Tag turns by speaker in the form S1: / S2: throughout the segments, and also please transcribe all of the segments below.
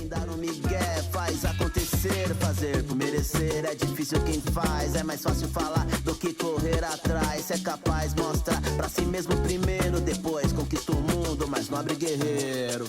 S1: Sem dar migué, faz acontecer, fazer por merecer. É difícil quem faz, é mais fácil falar do que correr atrás. Se é capaz, mostra pra si mesmo primeiro, depois conquista o mundo, mais nobre guerreiro.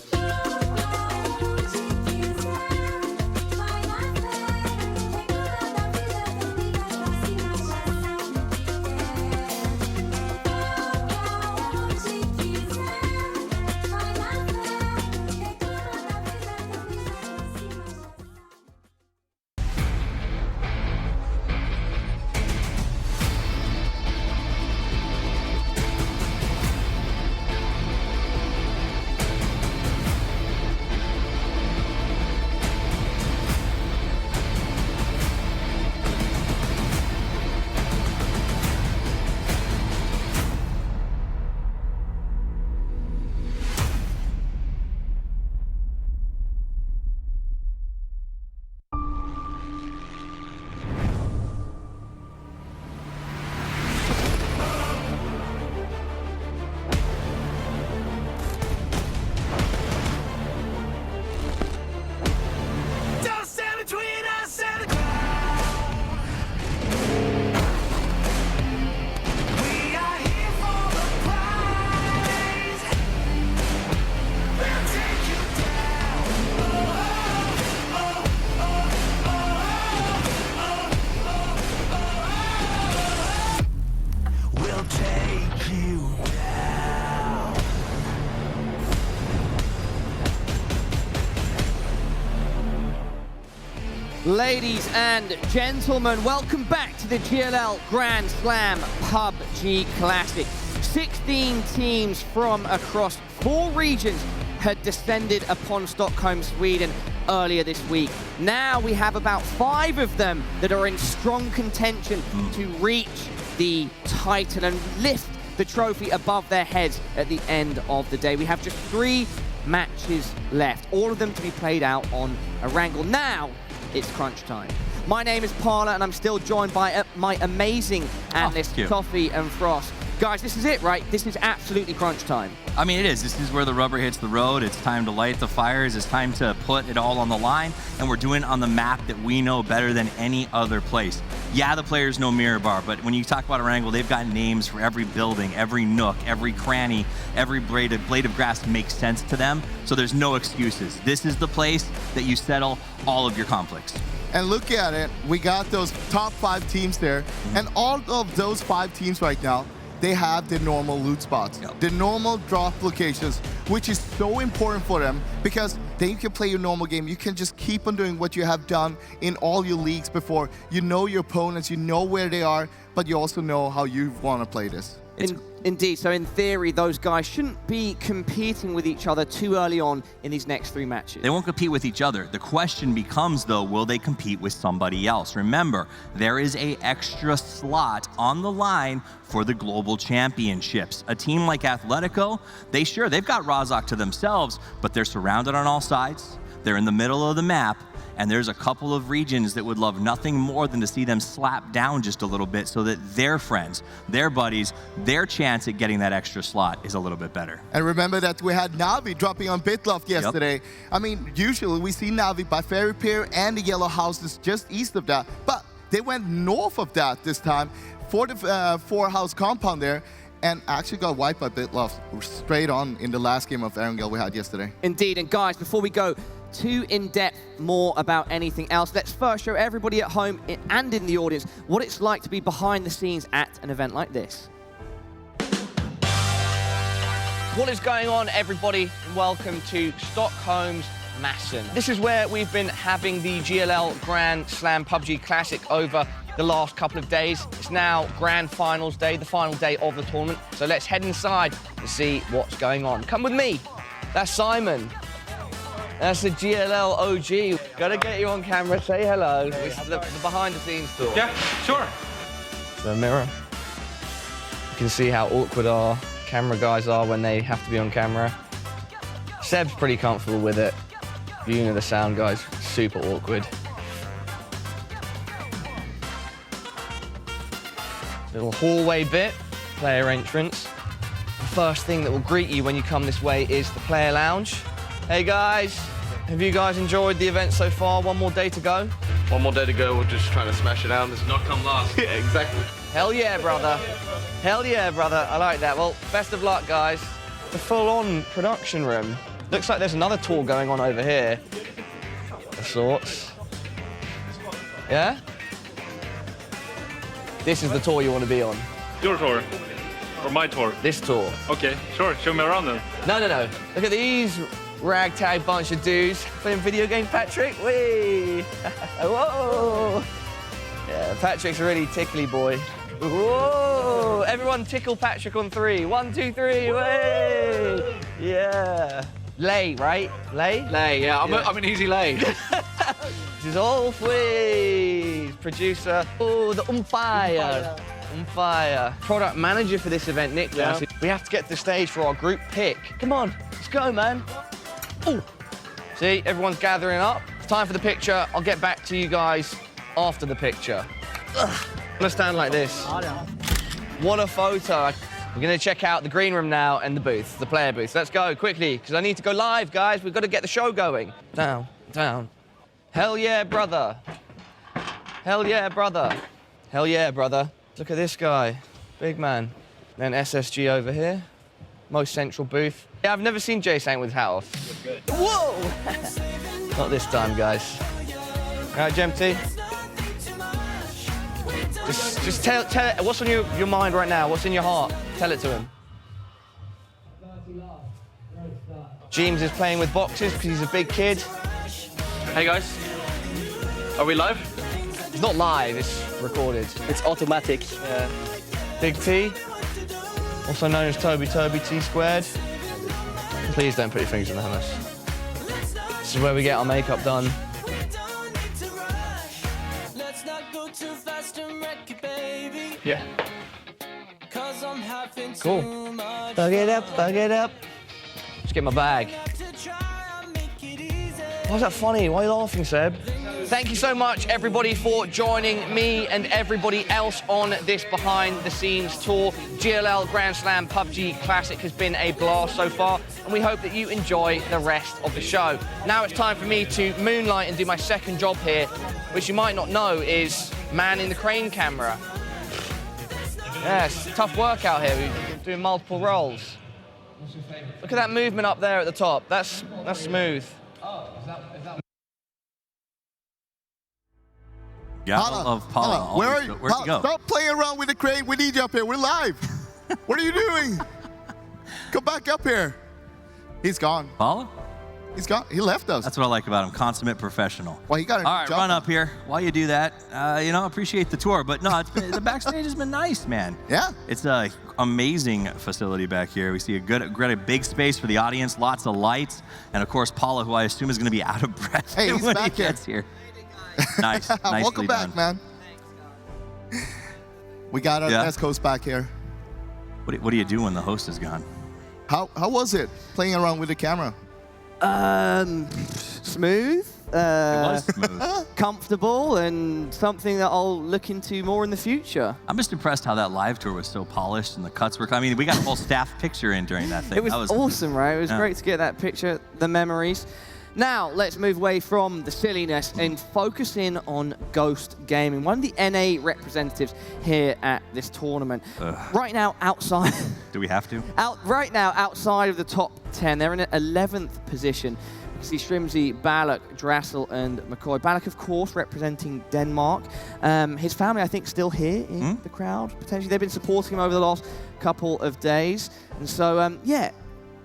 S2: Ladies and gentlemen, welcome back to the GLL Grand Slam PUBG Classic. 16 teams from across 4 regions had descended upon Stockholm, Sweden earlier this week. Now we have about 5 of them that are in strong contention to reach the title and lift the trophy above their heads at the end of the day. We have just 3 matches left, all of them to be played out on Erangel. Now, it's crunch time. My name is Parla, and I'm still joined by my amazing analyst, Coffee and Frost. Guys, this is it, right? This is absolutely crunch time.
S3: I mean, it is. This is where the rubber hits the road. It's time to light the fires. It's time to put it all on the line, and we're doing it on the map that we know better than any other place. Yeah, the players know Mirabar, but when you talk about Erangel, they've got names for every building, every nook, every cranny, every blade of grass makes sense to them, so there's no excuses. This is the place that you settle all of your conflicts.
S4: And look at it, we got those top 5 teams there, and all of those 5 teams right now, they have the normal loot spots, the normal drop locations, which is so important for them because then you can play your normal game. You can just keep on doing what you have done in all your leagues before. You know your opponents, you know where they are, but you also know how you want to play this.
S2: Indeed, so in theory, those guys shouldn't be competing with each other too early on in these next 3 matches.
S3: They won't compete with each other. The question becomes, though, will they compete with somebody else? Remember, there is an extra slot on the line for the global championships. A team like Atletico, they've got Razak to themselves, but they're surrounded on all sides. They're in the middle of the map. And there's a couple of regions that would love nothing more than to see them slap down just a little bit so that their friends, their buddies, their chance at getting that extra slot is a little bit better.
S4: And remember that we had Navi dropping on Bitloft yesterday. I mean, usually we see Navi by Ferry Pier and the yellow houses just east of that, but they went north of that this time for the 4-house compound there, and actually got wiped by Bitloft straight on in the last game of Erangel we had yesterday.
S2: Indeed, and guys, before we go too in-depth more about anything else, let's first show everybody at home and in the audience what it's like to be behind the scenes at an event like this. What is going on, everybody? Welcome to Stockholm's Massen. This is where we've been having the GLL Grand Slam PUBG Classic over the last couple of days. It's now Grand Finals Day, the final day of the tournament. So let's head inside to see what's going on. Come with me. That's Simon. That's the GLL OG. Gotta get you on camera, say hello. This is the behind-the-scenes tour.
S5: Yeah, sure.
S2: The mirror. You can see how awkward our camera guys are when they have to be on camera. Seb's pretty comfortable with it. You know the sound guys, super awkward. Little hallway bit, player entrance. The first thing that will greet you when you come this way is the player lounge. Hey guys,
S5: Have you guys enjoyed the event so far? One more day to go?
S6: One more day to go, we're just trying to smash it out. There's not come last. Yeah, exactly.
S5: Hell yeah, brother. Hell yeah, brother. I like that. Well, best of luck, guys. The full-on production room. Looks like there's another tour going on over here. Of sorts. Yeah? This is the tour you want to be on.
S7: Your tour? Or my tour?
S5: This tour.
S7: Okay, sure. Show me around then.
S5: No. Look at these ragtag bunch of dudes playing video game, Patrick. Whee! Whoa! Yeah, Patrick's a really tickly boy. Whoa! Everyone tickle Patrick on 3. 1, 2, 3. Way! Yeah. Lay, right? Lay?
S6: Lay, yeah. I'm an easy lay.
S5: This is all Fleas. Producer. Oh, the fire. On fire. Product manager for this event, Nick.
S6: Yeah.
S5: So we have to get to the stage for our group pick. Come on, let's go, man. Ooh. See, everyone's gathering up. It's time for the picture. I'll get back to you guys after the picture. Ugh. I'm gonna stand like this. What a photo. We're gonna check out the green room now and the booth, the player booth. Let's go quickly, because I need to go live, guys. We've got to get the show going. Down, down. Hell yeah, brother. Hell yeah, brother. Hell yeah, brother. Look at this guy, big man. Then SSG over here, most central booth. Yeah, I've never seen Jay Saint with hat off. Whoa! Not this time, guys. All right, Gemty. Just tell it, what's on your mind right now? What's in your heart? Tell it to him. James is playing with boxes because he's a big kid.
S6: Hey guys, are we live?
S5: It's not live, it's recorded.
S8: It's automatic.
S5: Yeah. Big T, also known as Toby T squared. Please don't put your fingers in the hummus. This is where we get our makeup done.
S6: Yeah.
S5: Cool. Bug it up, bug it up. Just get my bag. Why's that funny? Why are you laughing, Seb? Thank you so much, everybody, for joining me and everybody else on this behind-the-scenes tour. GLL Grand Slam PUBG Classic has been a blast so far, and we hope that you enjoy the rest of the show. Now it's time for me to moonlight and do my second job here, which you might not know is man in the crane camera. Yeah, it's a tough work out here. We're doing multiple roles. Look at that movement up there at the top. That's smooth.
S3: Gala of Paula.
S4: Where are you?
S3: Where'd you go?
S4: Stop playing around with the crane. We need you up here. We're live. What are you doing? Come back up here. He's gone.
S3: Paula?
S4: He's gone. He left us.
S3: That's what I like about him. Consummate professional.
S4: Well, he got a
S3: All right,
S4: job.
S3: run up here. While you do that, appreciate the tour. But no, the backstage has been nice, man.
S4: Yeah.
S3: It's an amazing facility back here. We see a big space for the audience, lots of lights, and of course Paula, who I assume is going to be out of breath
S4: Hey, he's
S3: when
S4: back
S3: he gets here. Nice. Nicely
S4: Welcome back,
S3: done.
S4: man. We got our West Coast back here.
S3: What do you do when the host is gone?
S4: How was it playing around with the camera?
S8: Smooth.
S3: It was smooth.
S8: Comfortable, and something that I'll look into more in the future.
S3: I'm just impressed how that live tour was so polished and the cuts were. I mean, we got a whole staff picture in during that thing.
S8: It was awesome, right? It was
S3: Yeah.
S8: great to get that picture, the memories. Now, let's move away from the silliness and focus in on Ghost Gaming, one of the NA representatives here at this tournament. Right now, outside...
S3: Do we have to?
S8: Right now, outside of the top 10, they're in an 11th position. You can see Strimsy, Balak, Drassel, and McCoy. Balak, of course, representing Denmark. His family, I think, still here in the crowd, potentially. They've been supporting him over the last couple of days. And so, yeah,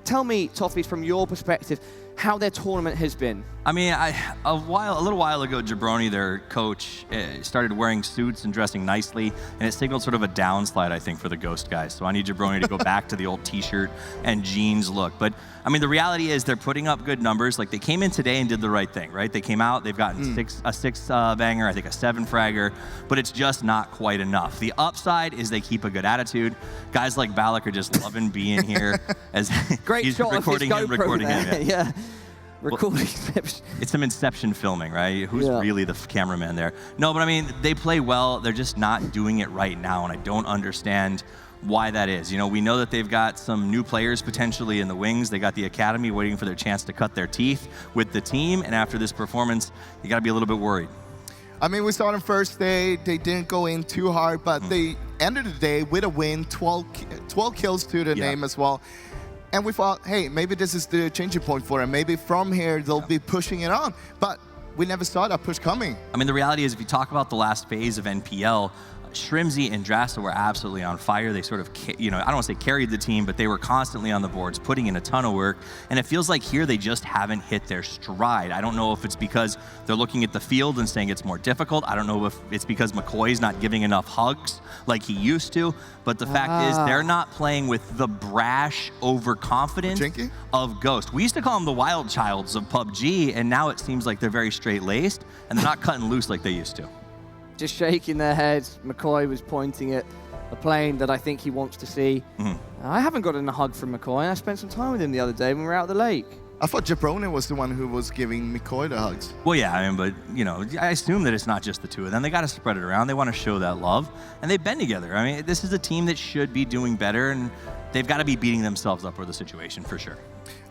S8: tell me, Toffees, from your perspective, how their tournament has been.
S3: I mean, a little while ago, Jabroni, their coach, started wearing suits and dressing nicely, and it signaled sort of a downslide, I think, for the Ghost guys. So I need Jabroni to go back to the old T-shirt and jeans look. But I mean, the reality is they're putting up good numbers. Like, they came in today and did the right thing, right? They came out, they've gotten a six banger, I think a 7 fragger, but it's just not quite enough. The upside is they keep a good attitude. Guys like Balak are just loving being here as
S8: Great
S3: he's
S8: shot
S3: recording
S8: of his
S3: him, recording
S8: there.
S3: him.
S8: Yeah. Recording.
S3: It's some Inception filming, right? Who's really the cameraman there? No, but I mean, they play well. They're just not doing it right now, and I don't understand why that is. You know, we know that they've got some new players potentially in the wings. They got the academy waiting for their chance to cut their teeth with the team. And after this performance, you got to be a little bit worried.
S4: I mean, we saw them first day. They didn't go in too hard, but they ended the day with a win, 12 kills to the name as well. And we thought, hey, maybe this is the changing point for them. Maybe from here, they'll be pushing it on. But we never saw that push coming.
S3: I mean, the reality is, if you talk about the last phase of NPL, Shrimzy and Drassel were absolutely on fire. They sort of, you know, I don't want to say carried the team, but they were constantly on the boards, putting in a ton of work. And it feels like here they just haven't hit their stride. I don't know if it's because they're looking at the field and saying it's more difficult. I don't know if it's because McCoy's not giving enough hugs like he used to. But the fact is, they're not playing with the brash overconfidence of Ghost. We used to call them the wild childs of PUBG, and now it seems like they're very straight-laced, and they're not cutting loose like they used to.
S8: Just shaking their heads. McCoy was pointing at a plane that I think he wants to see. I haven't gotten a hug from McCoy, and I spent some time with him the other day when we were out at the lake.
S4: I thought Jabroni was the one who was giving McCoy the hugs.
S3: Well, yeah, I mean, but, you know, I assume that it's not just the two of them. They got to spread it around. They want to show that love, and they've been together. I mean, this is a team that should be doing better, and they've got to be beating themselves up for the situation, for sure.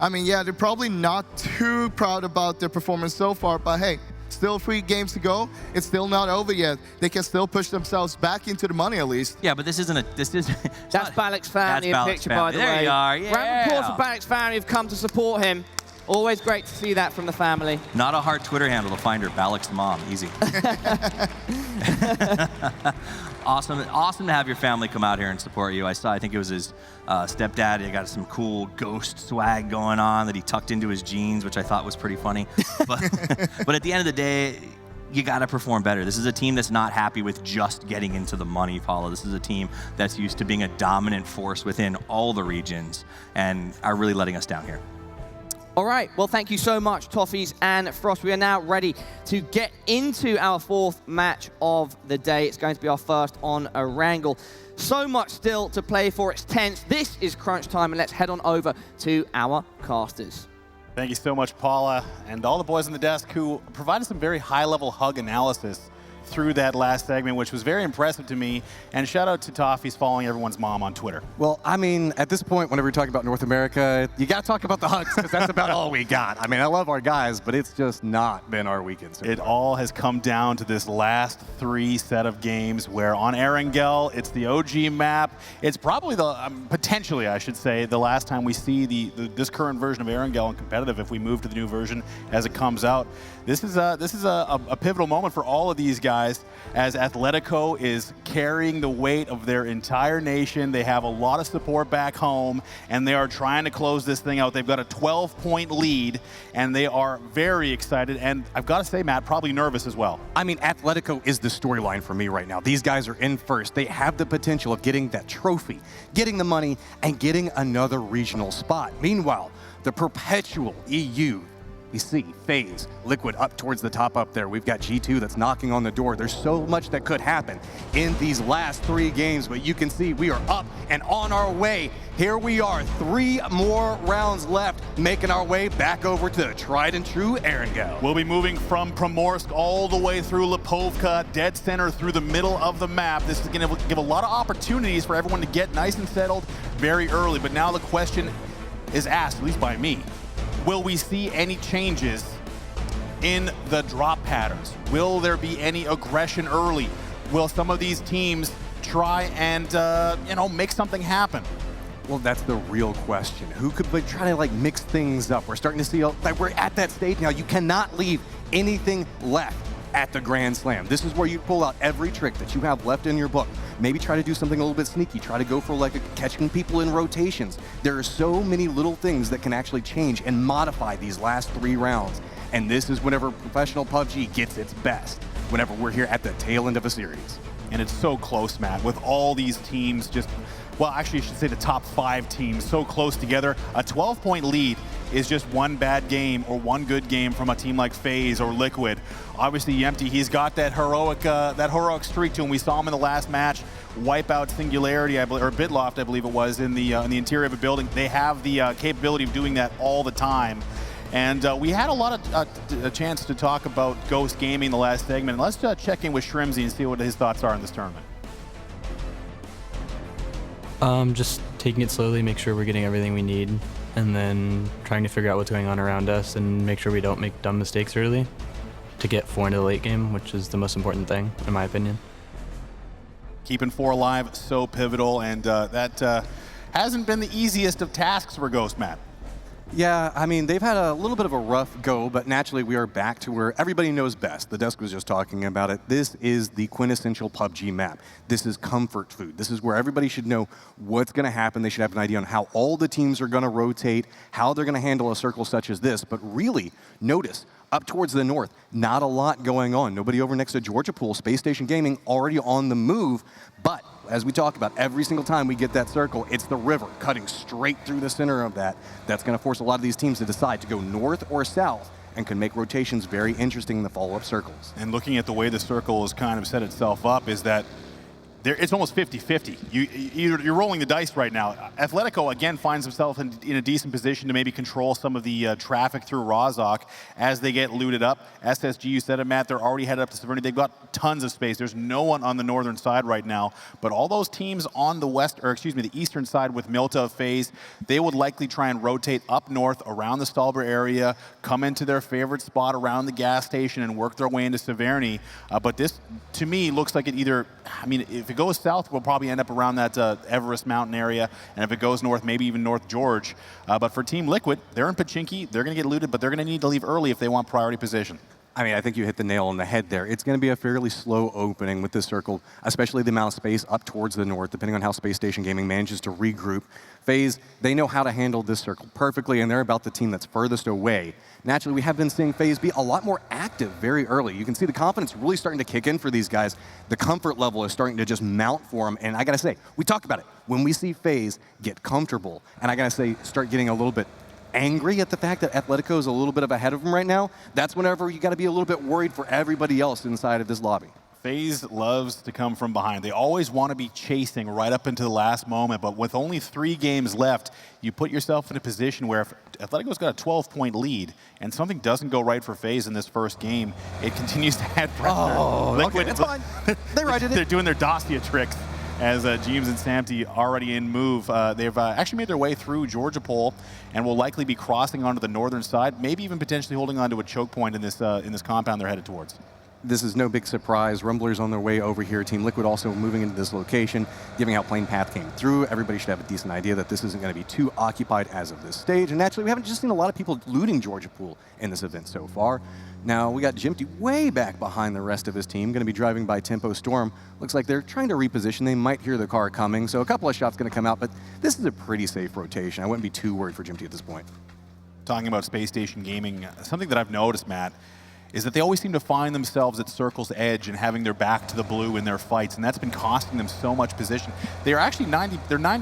S4: I mean, yeah, they're probably not too proud about their performance so far, but hey, still 3 games to go. It's still not over yet. They can still push themselves back into the money at least.
S3: Yeah, but this isn't a...
S8: That's Balak's family in picture, by the way.
S3: There you are, yeah.
S8: Round of applause for Balak's family who've come to support him. Always great to see that from the family.
S3: Not a hard Twitter handle to find her, Balak's mom. Easy. Awesome to have your family come out here and support you. I think it was his stepdad. He got some cool Ghost swag going on that he tucked into his jeans, which I thought was pretty funny. But at the end of the day, you got to perform better. This is a team that's not happy with just getting into the money, Paula. This is a team that's used to being a dominant force within all the regions and are really letting us down here.
S8: All right, well, thank you so much, Toffees and Frost. We are now ready to get into our 4th match of the day. It's going to be our first on Erangel. So much still to play for. It's tense. This is crunch time, and let's head on over to our casters.
S9: Thank you so much, Paula, and all the boys on the desk who provided some very high-level hug analysis through that last segment, which was very impressive to me. And shout out to Toffees following everyone's mom on Twitter.
S10: Well, I mean, at this point, whenever you're talking about North America, you got to talk about the hugs, because that's about all we got. I mean, I love our guys, but it's just not been our weekend so
S9: It
S10: far.
S9: all has come down to this last 3 set of games where on Erangel, it's the OG map. It's probably the, potentially, I should say, the last time we see this current version of Erangel in competitive if we move to the new version as it comes out. This is a pivotal moment for all of these guys as Atletico is carrying the weight of their entire nation. They have a lot of support back home, and they are trying to close this thing out. They've got a 12-point lead, and they are very excited. And I've got to say, Matt, probably nervous as well.
S10: I mean, Atletico is the storyline for me right now. These guys are in first. They have the potential of getting that trophy, getting the money, and getting another regional spot. Meanwhile, the perpetual EU, we see FaZe, Liquid up towards the top up there. We've got G2 that's knocking on the door. There's so much that could happen in these last 3 games, but you can see we are up and on our way. Here we are, 3 more rounds left, making our way back over to tried and true Erangel.
S9: We'll be moving from Primorsk all the way through Lipovka, dead center through the middle of the map. This is going to give a lot of opportunities for everyone to get nice and settled very early, but now the question is asked, at least by me. Will we see any changes in the drop patterns? Will there be any aggression early? Will some of these teams try and, make something happen?
S10: Well, that's the real question. Who could try to mix things up? We're starting to see that we're at that stage now. You cannot leave anything left at the Grand Slam. This is where you pull out every trick that you have left in your book. Maybe try to do something a little bit sneaky. Try to go for catching people in rotations. There are so many little things that can actually change and modify these last 3 rounds. And this is whenever professional PUBG gets its best, whenever we're here at the tail end of a series.
S9: And it's so close, Matt, with all these teams just, well, actually I should say the top 5 teams so close together. A 12-point lead is just one bad game or one good game from a team like FaZe or Liquid. Obviously, Yempty, he's got that heroic streak to him. We saw him in the last match wipe out Singularity, or Bitloft, I believe it was, in the interior of a building. They have the capability of doing that all the time. And we had a lot of a chance to talk about Ghost Gaming in the last segment. And let's check in with Shrimzy and see what his thoughts are in this tournament.
S11: Just taking it slowly, make sure we're getting everything we need, and then trying to figure out what's going on around us and make sure we don't make dumb mistakes early to get 4 into the late game, which is the most important thing, in my opinion.
S9: Keeping 4 alive, so pivotal, and that hasn't been the easiest of tasks for Ghost, Matt.
S10: Yeah, I mean, they've had a little bit of a rough go, but naturally we are back to where everybody knows best. The desk was just talking about it. This is the quintessential PUBG map. This is comfort food. This is where everybody should know what's going to happen. They should have an idea on how all the teams are going to rotate, how they're going to handle a circle such as this. But really, notice, up towards the north, not a lot going on. Nobody over next to Georgia Pool. Space Station Gaming already on the move, but as we talk about, every single time we get that circle, it's the river cutting straight through the center of that. That's going to force a lot of these teams to decide to go north or south and can make rotations very interesting in the follow-up circles.
S9: And looking at the way the circle has kind of set itself up is that it's almost 50-50. You're rolling the dice right now. Atletico, again, finds himself in a decent position to maybe control some of the traffic through Rozhok as they get looted up. SSG, you said it, Matt, they're already headed up to Severny. They've got tons of space. There's no one on the northern side right now. But all those teams on the eastern side with Milta, FaZe, they would likely try and rotate up north around the Stalber area, come into their favorite spot around the gas station and work their way into Severny. But this, to me, looks like it either, I mean, if it goes south, we'll probably end up around that Everest Mountain area, and if it goes north, maybe even North George. But for Team Liquid, they're in Pachinki. They're going to get looted, but they're going to need to leave early if they want priority position.
S10: I mean, I think you hit the nail on the head there. It's going to be a fairly slow opening with this circle, especially the amount of space up towards the north, depending on how Space Station Gaming manages to regroup. FaZe, they know how to handle this circle perfectly, and they're about the team that's furthest away. Naturally, we have been seeing FaZe be a lot more active very early. You can see the confidence really starting to kick in for these guys. The comfort level is starting to just mount for them, and I got to say, we talked about it. When we see FaZe get comfortable, and I got to say, start getting a little bit angry at the fact that Atletico is a little bit ahead of them right now, that's whenever you got to be a little bit worried for everybody else inside of this lobby.
S9: FaZe loves to come from behind. They always want to be chasing right up into the last moment, but with only 3 games left, you put yourself in a position where if Atletico's got a 12-point lead and something doesn't go right for FaZe in this first game, it continues to add pressure.
S10: Oh, Liquid, okay, that's fine. They righted it.
S9: They're doing their Dacia tricks as Jeems and Samty already in move. They've actually made their way through Georgia Pole and will likely be crossing onto the northern side, maybe even potentially holding onto a choke point in this compound they're headed towards.
S10: This is no big surprise. Rumblers on their way over here. Team Liquid also moving into this location, giving out Plane Path came through. Everybody should have a decent idea that this isn't going to be too occupied as of this stage. And naturally, we haven't just seen a lot of people looting Georgia Pool in this event so far. Now, we got Jimpty way back behind the rest of his team, going to be driving by Tempo Storm. Looks like they're trying to reposition. They might hear the car coming, so a couple of shots going to come out, but this is a pretty safe rotation. I wouldn't be too worried for Jimpty at this point.
S9: Talking about Space Station Gaming, something that I've noticed, Matt, is that they always seem to find themselves at Circle's edge and having their back to the blue in their fights, and that's been costing them so much position. They are actually 90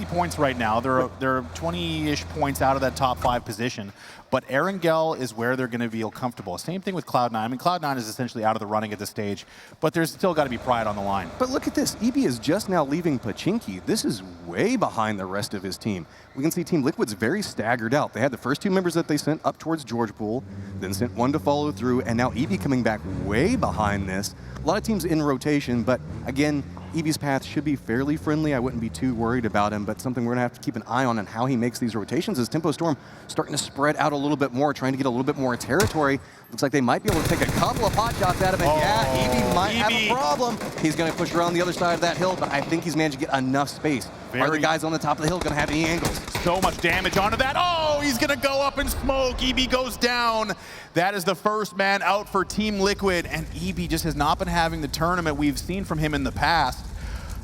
S9: points right now. They're 20-ish points out of that top 5 position, but Erangel is where they're going to feel comfortable. Same thing with Cloud9. I mean, Cloud9 is essentially out of the running at this stage, but there's still got to be pride on the line.
S10: But look at this. EB is just now leaving Pachinki. This is way behind the rest of his team. We can see Team Liquid's very staggered out. They had the first 2 members that they sent up towards George Pool, then sent 1 to follow through, and now EB coming back way behind this. A lot of teams in rotation, but again, EB's path should be fairly friendly. I wouldn't be too worried about him, but something we're going to have to keep an eye on and how he makes these rotations is Tempo Storm starting to spread out a little bit more, trying to get a little bit more territory. Looks like they might be able to take a couple of pot shots at him, and yeah, EB might have a problem. He's going to push around the other side of that hill, but I think he's managed to get enough space. Are the guys on the top of the hill going to have any angles?
S9: So much damage onto that. Oh, he's going to go up in smoke. EB goes down. That is the first man out for Team Liquid, and EB just has not been having the tournament we've seen from him in the past.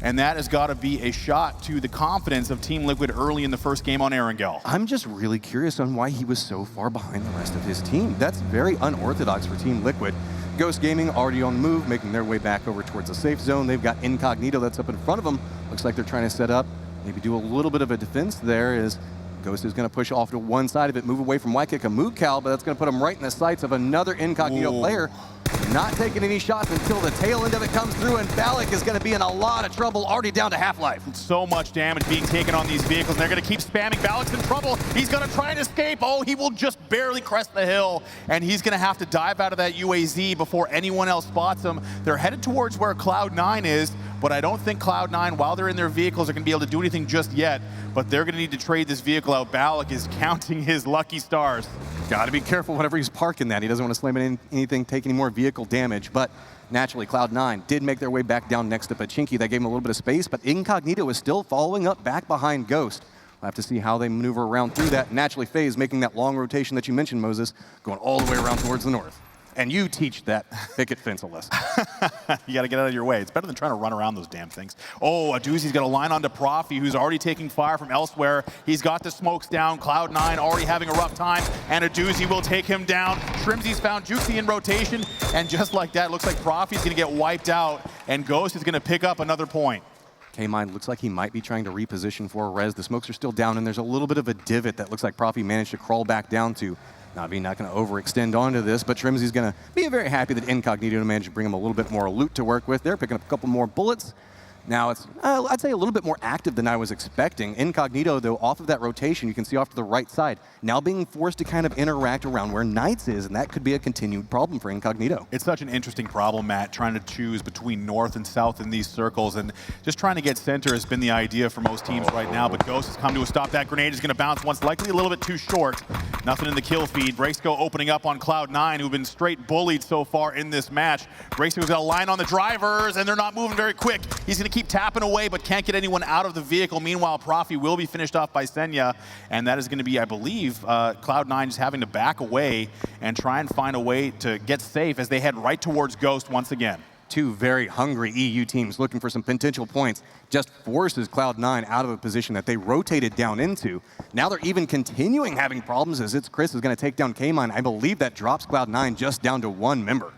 S9: And that has got to be a shot to the confidence of Team Liquid early in the first game on Erangel.
S10: I'm just really curious on why he was so far behind the rest of his team. That's very unorthodox for Team Liquid. Ghost Gaming already on the move, making their way back over towards the safe zone. They've got Incognito that's up in front of them. Looks like they're trying to set up, maybe do a little bit of a defense there as Ghost is going to push off to one side of it, move away from Wykick and Moodcal, but that's going to put him right in the sights of another Incognito player. Not taking any shots until the tail end of it comes through, and Balak is going to be in a lot of trouble, already down to half-life.
S9: So much damage being taken on these vehicles, and they're going to keep spamming. Balak's in trouble. He's going to try and escape. Oh, he will just barely crest the hill, and he's going to have to dive out of that UAZ before anyone else spots him. They're headed towards where Cloud9 is. but I don't think Cloud9, while they're in their vehicles, are going to be able to do anything just yet, but they're going to need to trade this vehicle out. Balak is counting his lucky stars.
S10: Got to be careful whenever he's parking that. He doesn't want to slam in anything, take any more vehicle damage, but naturally, Cloud9 did make their way back down next to Pachinki. That gave him a little bit of space, but Incognito is still following up back behind Ghost. We'll have to see how they maneuver around through that. Naturally, FaZe making that long rotation that you mentioned, Moses, going all the way around towards the north. And you teach that picket fence a lesson.
S9: You got to get out of your way. It's better than trying to run around those damn things. Oh, Aduzi's got a line onto Profi, who's already taking fire from elsewhere. He's got the smokes down. Cloud9 already having a rough time, and Aduzi will take him down. Shrimzy's found Juxi in rotation, and just like that, looks like Profi's going to get wiped out, and Ghost is going to pick up another point.
S10: K-Mind looks like he might be trying to reposition for a res. The smokes are still down, and there's a little bit of a divot that looks like Profi managed to crawl back down to. Navi not going to overextend onto this, but Shrimzy's going to be very happy that Incognito managed to bring him a little bit more loot to work with. They're picking up a couple more bullets. Now it's, I'd say, a little bit more active than I was expecting. Incognito, though, off of that rotation, you can see off to the right side, now being forced to kind of interact around where Knights is, and that could be a continued problem for Incognito.
S9: It's such an interesting problem, Matt, trying to choose between north and south in these circles, and just trying to get center has been the idea for most teams right now, but Ghost has come to a stop. That grenade is going to bounce once, likely a little bit too short. Nothing in the kill feed. Breaksco opening up on Cloud9, who've been straight bullied so far in this match. Breaksco's got a line on the drivers, and they're not moving very quick. He's going to keep tapping away, but can't get anyone out of the vehicle. Meanwhile, Profi will be finished off by Senya, and that is going to be, I believe, Cloud9 just having to back away and try and find a way to get safe as they head right towards Ghost once again.
S10: Two very hungry EU teams looking for some potential points. Just forces Cloud9 out of a position that they rotated down into. Now they're even continuing having problems as it's Chris is going to take down K-Mine. I believe that drops Cloud9 just down to one member.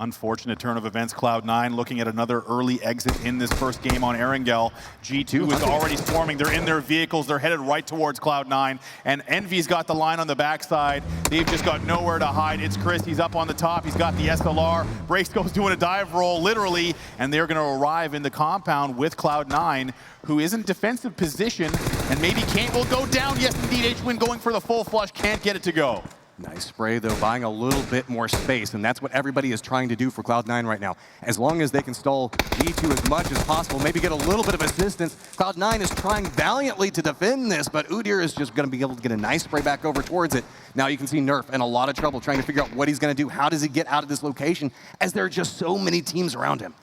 S9: Unfortunate turn of events. Cloud9 looking at another early exit in this first game on Erangel. G2 is already swarming. They're in their vehicles. They're headed right towards Cloud9. And Envy's got the line on the backside. They've just got nowhere to hide. It's Chris. He's up on the top. He's got the SLR. Breaksco's doing a dive roll, literally. And they're going to arrive in the compound with Cloud9, who is in defensive position and maybe will go down. Yes, indeed. HWin going for the full flush. Can't get it to go.
S10: Nice spray, though, buying a little bit more space, and that's what everybody is trying to do for Cloud9 right now. As long as they can stall G2 as much as possible, maybe get a little bit of assistance. Cloud9 is trying valiantly to defend this, but Udyr is just going to be able to get a nice spray back over towards it. Now you can see Nerf in a lot of trouble trying to figure out what he's going to do. How does he get out of this location, as there are just so many teams around him?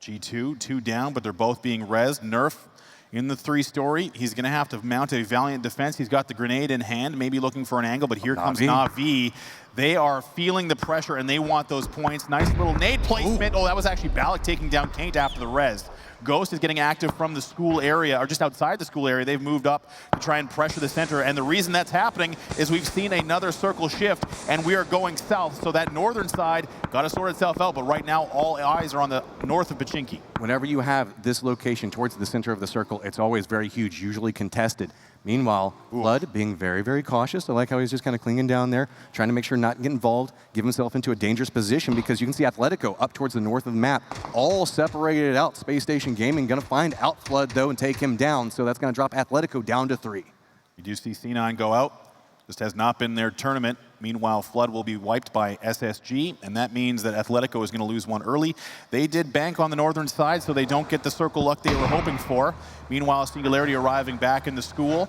S9: G2, 2 down, but they're both being rezzed. Nerf in the 3-story. He's going to have to mount a valiant defense. He's got the grenade in hand, maybe looking for an angle, but here comes Na'Vi. They are feeling the pressure, and they want those points. Nice little nade placement. Oh, that was actually Balak taking down Kaint after the res. Ghost is getting active from the school area, or just outside the school area. They've moved up to try and pressure the center, and the reason that's happening is we've seen another circle shift, and we are going south, so that northern side got to sort itself out, but right now all eyes are on the north of Pachinki.
S10: Whenever you have this location towards the center of the circle, it's always very huge, usually contested. Meanwhile, Flood being very, very cautious. I like how he's just kind of clinging down there, trying to make sure not to get involved, give himself into a dangerous position, because you can see Atletico up towards the north of the map, all separated out. Space Station Gaming going to find out Flood, though, and take him down, so that's going to drop Atletico down to 3.
S9: You do see C9 go out. Just has not been their tournament. Meanwhile, Flood will be wiped by SSG, and that means that Atletico is going to lose one early. They did bank on the northern side, so they don't get the circle luck they were hoping for. Meanwhile, Singularity arriving back in the school.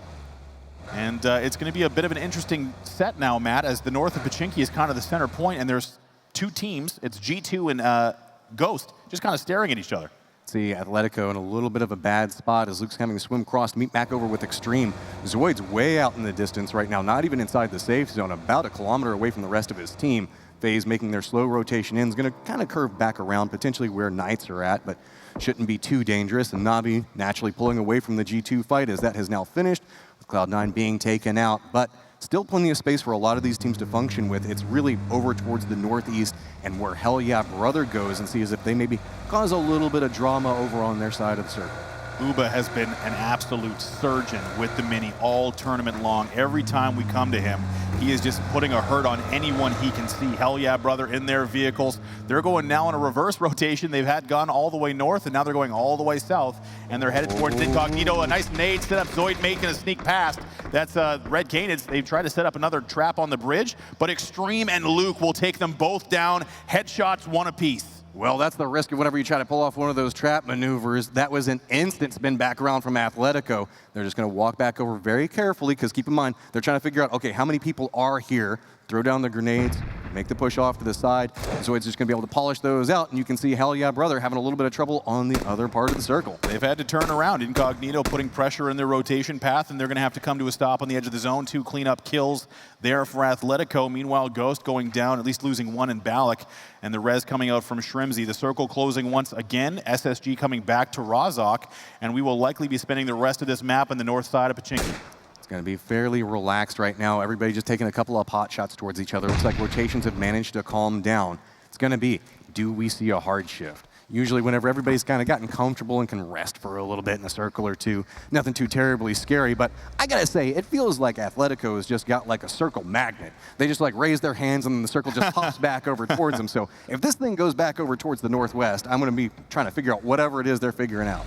S9: And it's going to be a bit of an interesting set now, Matt, as the north of Pachinki is kind of the center point, and there's two teams. It's G2 and Ghost just kind of staring at each other.
S10: See Atletico in a little bit of a bad spot as Luke's having to swim across to meet back over with Extreme. Zoid's way out in the distance right now, not even inside the safe zone, about a kilometer away from the rest of his team. FaZe making their slow rotation in is going to kind of curve back around, potentially where Knights are at, but shouldn't be too dangerous. And Navi naturally pulling away from the G2 fight as that has now finished, with Cloud9 being taken out. But still plenty of space for a lot of these teams to function with. It's really over towards the northeast and where Hell Yeah Brother goes, and see as if they maybe cause a little bit of drama over on their side of the circle.
S9: Uba has been an absolute surgeon with the Mini all tournament long. Every time we come to him, he is just putting a hurt on anyone he can see. Hell Yeah Brother in their vehicles. They're going now in a reverse rotation. They've had gone all the way north, and now they're going all the way south, and they're headed towards Incognito. A nice nade set up. Zoid making a sneak past. That's Red Cane. They've tried to set up another trap on the bridge, but Extreme and Luke will take them both down. Headshots, one apiece.
S10: Well, that's the risk of whenever you try to pull off one of those trap maneuvers. That was an instant spin back around from Athletico. They're just going to walk back over very carefully because keep in mind, they're trying to figure out, okay, how many people are here? Throw down the grenades, make the push off to the side. Zoid's just going to be able to polish those out, and you can see Hell Yeah Brother having a little bit of trouble on the other part of the circle.
S9: They've had to turn around. Incognito putting pressure in their rotation path, and they're going to have to come to a stop on the edge of the zone. 2 cleanup kills there for Athletico. Meanwhile, Ghost going down, at least losing 1 in Balak, and the res coming out from Shrimzy. The circle closing once again. SSG coming back to Razak, and we will likely be spending the rest of this map on the north side of Pachinki.
S10: It's going to be fairly relaxed right now. Everybody just taking a couple of pot shots towards each other. Looks like rotations have managed to calm down. It's going to be, do we see a hard shift? Usually whenever everybody's kind of gotten comfortable and can rest for a little bit in a circle or two, nothing too terribly scary, but I gotta say, it feels like Athletico has just got like a circle magnet. They just like raise their hands and then the circle just pops back over towards them. So if this thing goes back over towards the northwest, I'm gonna be trying to figure out whatever it is they're figuring out.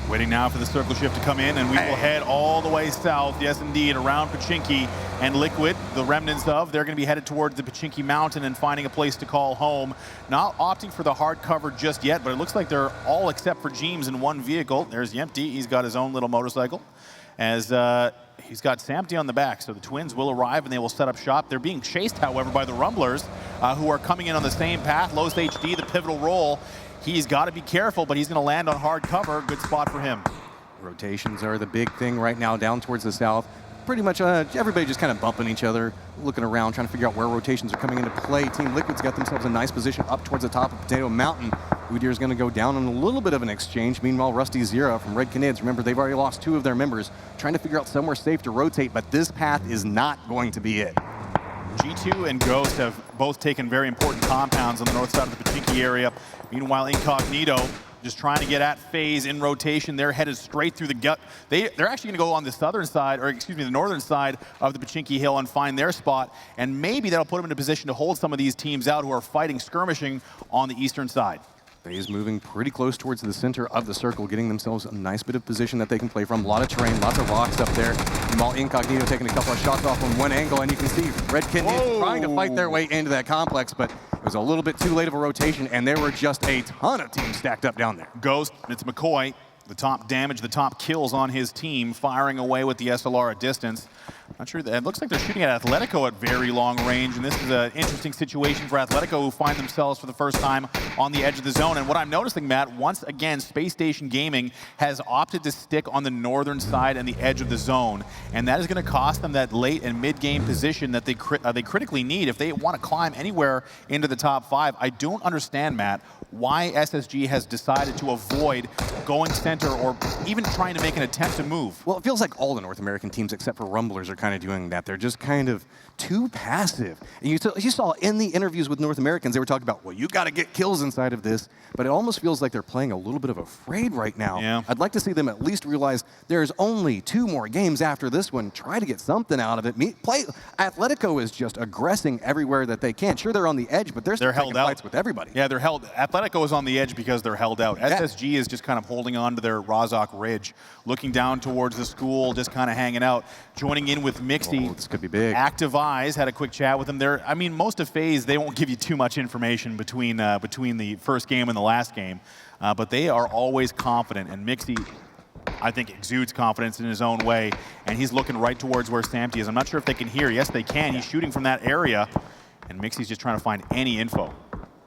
S9: Waiting now for the circle shift to come in, and we will head all the way south, yes indeed, around Pachinki and Liquid, the remnants of. They're going to be headed towards the Pachinki Mountain and finding a place to call home. Not opting for the hard cover just yet, but it looks like they're all except for Jeems in one vehicle. There's Yempty. He's got his own little motorcycle. As he's got Sampty on the back, so the twins will arrive and they will set up shop. They're being chased, however, by the Rumblers, who are coming in on the same path. Los HD, the pivotal role. He's got to be careful, but he's going to land on hard cover. Good spot for him.
S10: Rotations are the big thing right now down towards the south. Pretty much everybody just kind of bumping each other, looking around, trying to figure out where rotations are coming into play. Team Liquid's got themselves a nice position up towards the top of Potato Mountain. Udir's going to go down on a little bit of an exchange. Meanwhile, Rusty Zero from Red Canids, remember, they've already lost 2 of their members, trying to figure out somewhere safe to rotate, but this path is not going to be it.
S9: G2 and Ghost have both taken very important compounds on the north side of the Pachinki area. Meanwhile, Incognito just trying to get at FaZe in rotation. They're headed straight through the gut. They're actually going to go on the southern side, or excuse me, the northern side of the Pachinki Hill and find their spot. And maybe that'll put them in a position to hold some of these teams out who are fighting, skirmishing on the eastern side.
S10: FaZe moving pretty close towards the center of the circle, getting themselves a nice bit of position that they can play from. A lot of terrain, lots of rocks up there. While Incognito taking a couple of shots off on one angle, and you can see Red Kidney trying to fight their way into that complex, but it was a little bit too late of a rotation, and there were just a ton of teams stacked up down there.
S9: Ghost, it's McCoy, the top damage, the top kills on his team, firing away with the SLR at distance. Not sure, it looks like they're shooting at Athletico at very long range, and this is an interesting situation for Athletico, who find themselves for the first time on the edge of the zone. And what I'm noticing, Matt, once again, Space Station Gaming has opted to stick on the northern side and the edge of the zone, and that is going to cost them that late and mid-game position that they critically need if they want to climb anywhere into the top 5. I don't understand, Matt, why SSG has decided to avoid going center or even trying to make an attempt to move.
S10: Well, it feels like all the North American teams except for Rumblers are kind of doing that. They're just kind of too passive. And you saw in the interviews with North Americans, they were talking about, well, you got to get kills inside of this, but it almost feels like they're playing a little bit of afraid right now.
S9: Yeah.
S10: I'd like to see them at least realize there's only 2 more games after this one. Try to get something out of it. Atletico is just aggressing everywhere that they can. Sure, they're on the edge, but they're
S9: held out.
S10: Fights with everybody.
S9: Yeah, they're held. Atletico is on the edge because they're held out.
S10: Yeah.
S9: SSG is just kind of holding on to their Razak Ridge, looking down towards the school, just kind of hanging out. Joining in with Mixie.
S10: Oh, this could be big.
S9: Active Eyes had a quick chat with them there. I mean, most of FaZe, they won't give you too much information between the first game and the last game, but they are always confident. And Mixie, I think, exudes confidence in his own way, and he's looking right towards where Sampty is. I'm not sure if they can hear. Yes, they can. He's shooting from that area, and Mixie's just trying to find any info.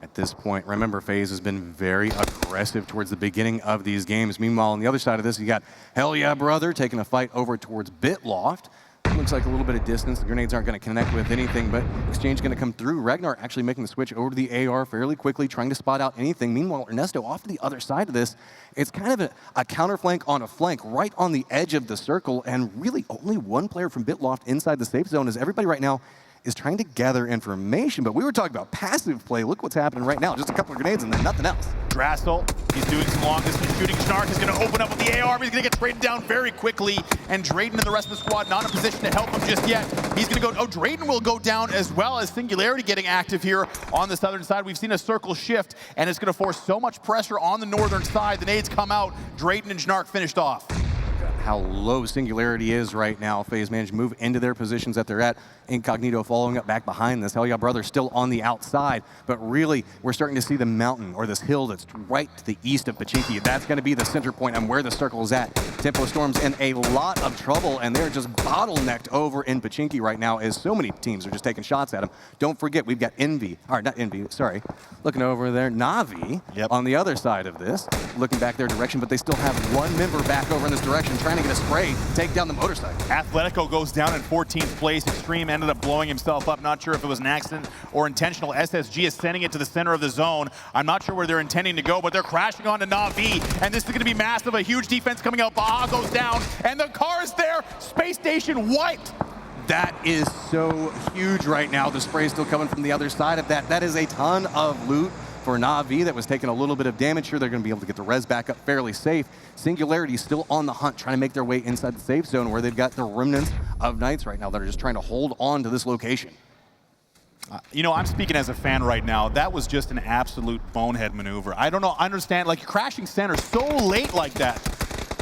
S10: At this point, remember, FaZe has been very aggressive towards the beginning of these games. Meanwhile, on the other side of this, you got Hell Yeah Brother taking a fight over towards Bitloft. Looks like a little bit of distance. The grenades aren't going to connect with anything, but exchange going to come through. Ragnar actually making the switch over to the AR fairly quickly, trying to spot out anything. Meanwhile, Ernesto off to the other side of this. It's kind of a counter flank on a flank right on the edge of the circle, and really only one player from Bitloft inside the safe zone, as everybody right now is trying to gather information. But we were talking about passive play. Look what's happening right now. Just a couple of grenades and then nothing else.
S9: Drassel, he's doing some long distance shooting. Snark is going to open up with the AR, but he's going to get Drayden down very quickly. And Drayden and the rest of the squad not in a position to help him just yet. He's going to go, oh, Drayden will go down as well as Singularity getting active here on the southern side. We've seen a circle shift, and it's going to force so much pressure on the northern side. The nades come out. Drayden and Snark finished off.
S10: how low Singularity is right now. FaZe managed to move into their positions that they're at. Incognito following up back behind this. Hell Yeah Brother still on the outside, but really we're starting to see the mountain or this hill that's right to the east of Pachinki. That's going to be the center point and where the circle is at. Tempo Storm's in a lot of trouble, and they're just bottlenecked over in Pachinki right now as so many teams are just taking shots at them. Don't forget, we've got Envy, or not Envy, sorry, looking over there, Na'Vi on the other side of this, looking back their direction, but they still have one member back over in this direction trying to get a spray, take down the motorcycle.
S9: Athletico goes down in 14th place. Extreme ended up blowing himself up. Not sure if it was an accident or intentional. SSG is sending it to the center of the zone. I'm not sure where they're intending to go, but they're crashing onto Na'Vi, and this is going to be massive. A huge defense coming out. Baha goes down, and the car is there. Space Station wiped.
S10: That is so huge right now. The spray is still coming from the other side of that. That is a ton of loot for Na'Vi that was taking a little bit of damage here. They're going to be able to get the res back up fairly safe. Singularity still on the hunt, trying to make their way inside the safe zone where they've got the remnants of Knights right now that are just trying to hold on to this location.
S9: You know, I'm speaking as a fan right now. That was just an absolute bonehead maneuver. I don't know, I understand, like crashing center so late like that.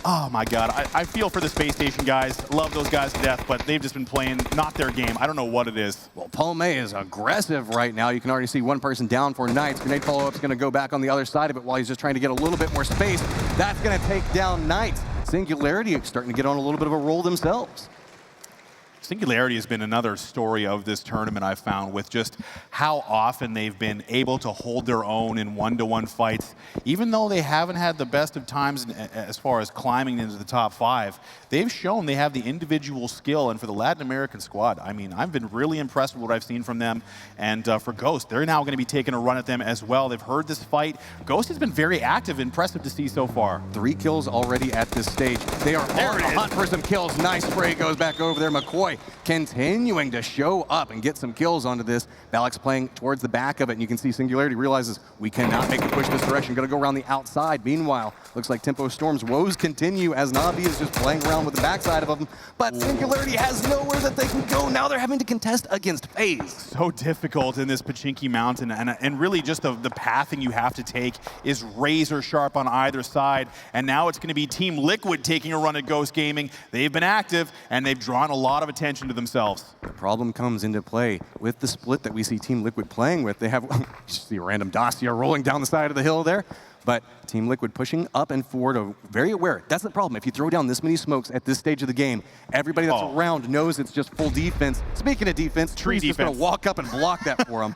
S9: Oh my God, I feel for the Space Station guys. Love those guys to death, but they've just been playing not their game. I don't know what it is.
S10: Well, Palme is aggressive right now. You can already see one person down for Knights. Grenade follow-up's gonna go back on the other side of it while he's just trying to get a little bit more space. That's gonna take down Knights. Singularity starting to get on a little bit of a roll themselves.
S9: Singularity has been another story of this tournament, I've found, with just how often they've been able to hold their own in one-to-one fights. Even though they haven't had the best of times as far as climbing into the top 5, they've shown they have the individual skill. And for the Latin American squad, I mean, I've been really impressed with what I've seen from them. And for Ghost, they're now going to be taking a run at them as well. They've heard this fight. Ghost has been very active, impressive to see so far.
S10: 3 kills already at this stage. They are on the hunt for some kills. Nice spray goes back over there. McCoy continuing to show up and get some kills onto this. Balak's playing towards the back of it, and you can see Singularity realizes we cannot make the push this direction. Gonna go around the outside. Meanwhile, looks like Tempo Storm's woes continue as Na'Vi is just playing around with the backside of them. But Singularity has nowhere that they can go. Now they're having to contest against FaZe.
S9: So difficult in this Pachinki Mountain, and really just the pathing you have to take is razor sharp on either side. And now it's gonna be Team Liquid taking a run at Ghost Gaming. They've been active, and they've drawn a lot of attention to themselves.
S10: The problem comes into play with the split that we see Team Liquid playing with. They have, you see a random Dacia rolling down the side of the hill there, but Team Liquid pushing up and forward, very aware. That's the problem. If you throw down this many smokes at this stage of the game, everybody that's around knows it's just full defense. Speaking of defense, Tree's just gonna walk up and block that for them.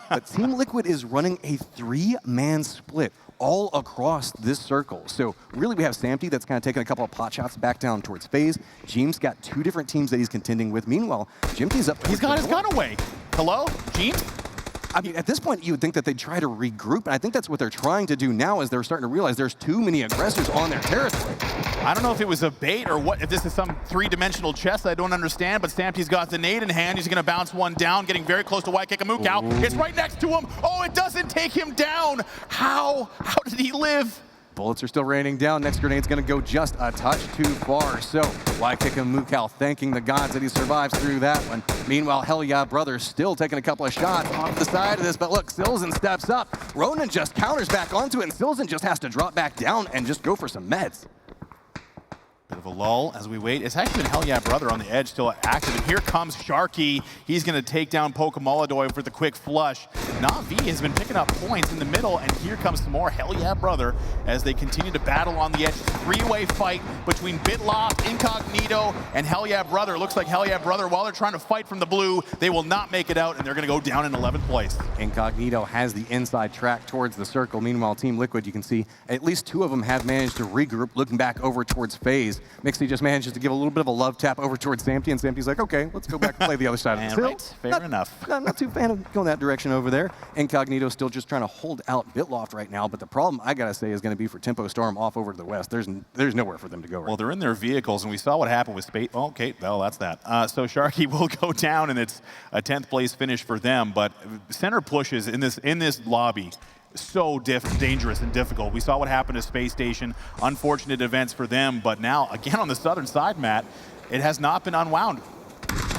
S10: But Team Liquid is running a 3-man split all across this circle. So really we have Samty that's kind of taking a couple of pot shots back down towards FaZe. Jeem's got 2 different teams that he's contending with. Meanwhile, Jimty's up.
S9: He's got his gun away. Hello, Jeem?
S10: I mean, at this point, you would think that they'd try to regroup, and I think that's what they're trying to do now as they're starting to realize there's too many aggressors on their territory.
S9: I don't know if it was a bait or what, if this is some 3-dimensional chess I don't understand, but Samty's got the nade in hand. He's gonna bounce one down, getting very close to Waikikamukow. It's right next to him. Oh, it doesn't take him down. How did he live?
S10: Bullets are still raining down. Next grenade's gonna go just a touch too far. So Waikikamukow thanking the gods that he survives through that one. Meanwhile, Hell Yeah Brother still taking a couple of shots off the side of this, but look, Silzen steps up. Ronan just counters back onto it, and Silzen just has to drop back down and just go for some meds.
S9: Bit of a lull as we wait. It's actually been Hell Yeah Brother on the edge, still active. And here comes Sharky. He's going to take down Pokemoladoy for the quick flush. Na'Vi has been picking up points in the middle, and here comes some more Hell Yeah Brother as they continue to battle on the edge. 3-way fight between Bitloft, Incognito, and Hell Yeah Brother. Looks like Hell Yeah Brother, while they're trying to fight from the blue, they will not make it out, and they're going to go down in 11th place.
S10: Incognito has the inside track towards the circle. Meanwhile, Team Liquid, you can see at least 2 of them have managed to regroup, looking back over towards FaZe. Mixie just manages to give a little bit of a love tap over towards Samty, and Samty's like, okay, let's go back and play the other side of the hill.
S9: Right, fair enough.
S10: I'm not too fan of going that direction over there. Incognito still just trying to hold out Bitloft right now, but the problem, I gotta say, is gonna be for Tempo Storm off over to the west. There's nowhere for them to go right
S9: Well, they're in their vehicles, and we saw what happened with Space. Oh, okay, well, that's that. So Sharky will go down, and it's a 10th place finish for them, but center pushes in this lobby so dangerous and difficult. We saw what happened to Space Station. Unfortunate events for them, but now, again, on the southern side, Matt, it has not been unwound.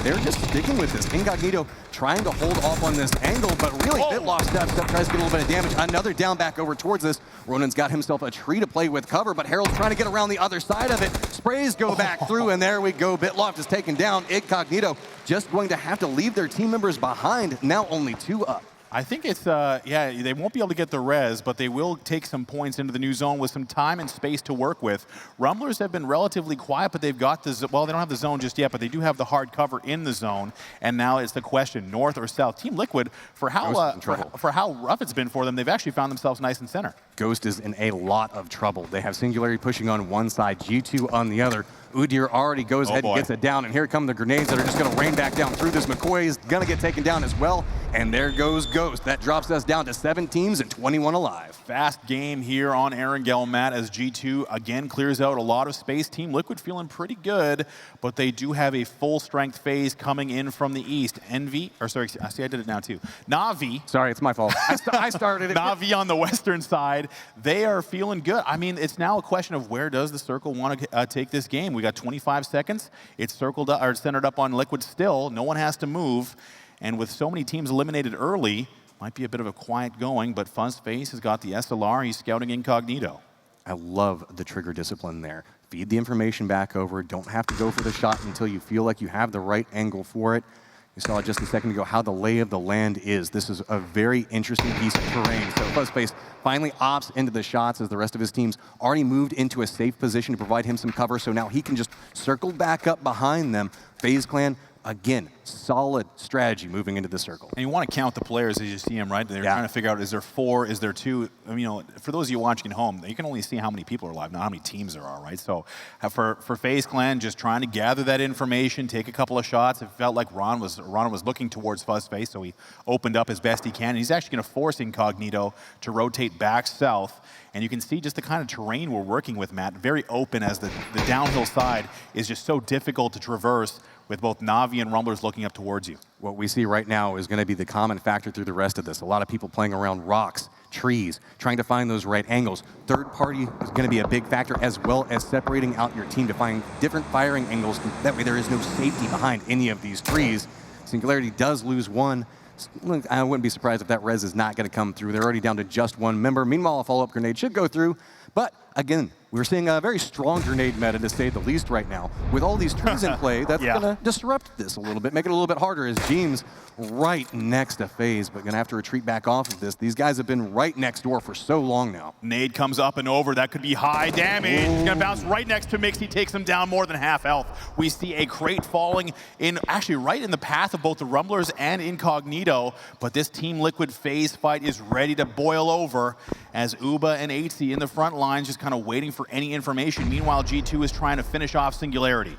S10: they're just sticking with this. Incognito trying to hold off on this angle, but really Bitloff steps up, tries to get a little bit of damage. Another down back over towards this. Ronan's got himself a tree to play with cover, but Harold's trying to get around the other side of it. Sprays go back through, and there we go. Bitloff is taken down. Incognito just going to have to leave their team members behind. Now only 2 up.
S9: I think it's, yeah, they won't be able to get the res, but they will take some points into the new zone with some time and space to work with. Rumblers have been relatively quiet, but they've got the, well, they don't have the zone just yet, but they do have the hard cover in the zone. And now it's the question, north or south? Team Liquid, for how rough it's been for them, they've actually found themselves nice and center.
S10: Ghost is in a lot of trouble. They have Singularity pushing on one side, G2 on the other. Udyr already goes ahead and gets it down, and here come the grenades that are just going to rain back down through this. McCoy is going to get taken down as well, and there goes Ghost. That drops us down to 7 teams and 21 alive.
S9: Fast game here on Erangel, Matt, as G2 again clears out a lot of space. Team Liquid feeling pretty good, but they do have a full-strength phase coming in from the east. Envy, or sorry, see, I did it now too. Na'Vi.
S10: Sorry, it's my fault. I started it.
S9: Na'Vi on the western side, they are feeling good. I mean, it's now a question of where does the circle want to take this game. We got 25 seconds. It's circled up, or centered up on Liquid still. No one has to move. And with so many teams eliminated early, might be a bit of a quiet going, but Fuzzface has got the SLR. He's scouting Incognito.
S10: I love the trigger discipline there. Feed the information back over. Don't have to go for the shot until you feel like you have the right angle for it. You saw just a second ago how the lay of the land is. This is a very interesting piece of terrain. So Fuzzface finally opts into the shots as the rest of his team's already moved into a safe position to provide him some cover. So now he can just circle back up behind them. FaZe Clan, again, solid strategy moving into the circle.
S9: And you want to count the players as you see them, right? They're trying to figure out, is there 4, is there 2? I mean, you know, for those of you watching at home, you can only see how many people are alive, not how many teams there are, right? So for FaZe Clan, just trying to gather that information, take a couple of shots. It felt like Ron was looking towards Fuzzface, so he opened up as best he can. And he's actually going to force Incognito to rotate back south. And you can see just the kind of terrain we're working with, Matt. Very open, as the downhill side is just so difficult to traverse with both Na'Vi and Rumblers looking up towards you.
S10: What we see right now is going to be the common factor through the rest of this. A lot of people playing around rocks, trees, trying to find those right angles. Third party is going to be a big factor, as well as separating out your team to find different firing angles. That way there is no safety behind any of these trees. Singularity does lose one. I wouldn't be surprised if that res is not going to come through. They're already down to just 1 member. Meanwhile, a follow-up grenade should go through. But again, we're seeing a very strong grenade meta, to say the least, right now. With all these trees in play, that's going to disrupt this a little bit, make it a little bit harder, as James right next to FaZe, but going to have to retreat back off of this. These guys have been right next door for so long now.
S9: Nade comes up and over. That could be high damage. He's going to bounce right next to Mixie, takes him down more than half health. We see a crate falling in, actually right in the path of both the Rumblers and Incognito, but this Team Liquid FaZe fight is ready to boil over, as Uba and HC in the front lines just kind of waiting for any information. Meanwhile, G2 is trying to finish off Singularity.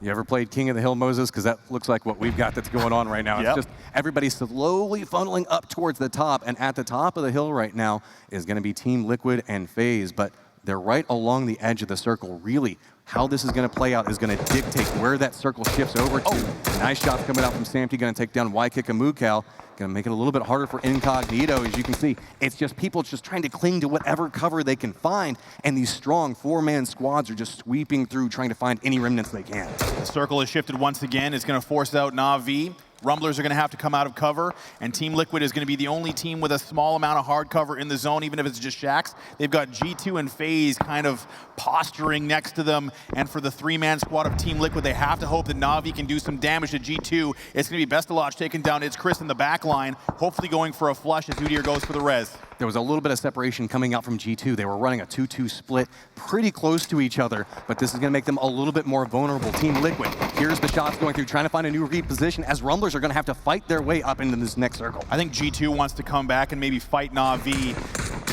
S10: You ever played King of the Hill, Moses? Because that looks like what we've got that's going on right now. It's just everybody slowly funneling up towards the top, and at the top of the hill right now is going to be Team Liquid and FaZe, but they're right along the edge of the circle. Really, how this is going to play out is going to dictate where that circle shifts over to. Nice shots coming out from Samty, going to take down Wykick and Mukal. Going to make it a little bit harder for Incognito. As you can see, it's just people just trying to cling to whatever cover they can find, and these strong 4-man squads are just sweeping through, trying to find any remnants they can.
S9: The circle is shifted once again. It's going to force out Na'Vi. Rumblers are going to have to come out of cover, and Team Liquid is going to be the only team with a small amount of hard cover in the zone, even if it's just Shaxx. They've got G2 and FaZe kind of posturing next to them, and for the 3-man squad of Team Liquid, they have to hope that Na'Vi can do some damage to G2. It's going to be Bestalach taking down It's Chris in the back line, hopefully going for a flush as Udyr goes for the res.
S10: There was a little bit of separation coming out from G2. They were running a 2-2 split pretty close to each other, but this is going to make them a little bit more vulnerable. Team Liquid, here's the shots going through, trying to find a new reposition, as Rumblers are going to have to fight their way up into this next circle.
S9: I think G2 wants to come back and maybe fight Na'Vi.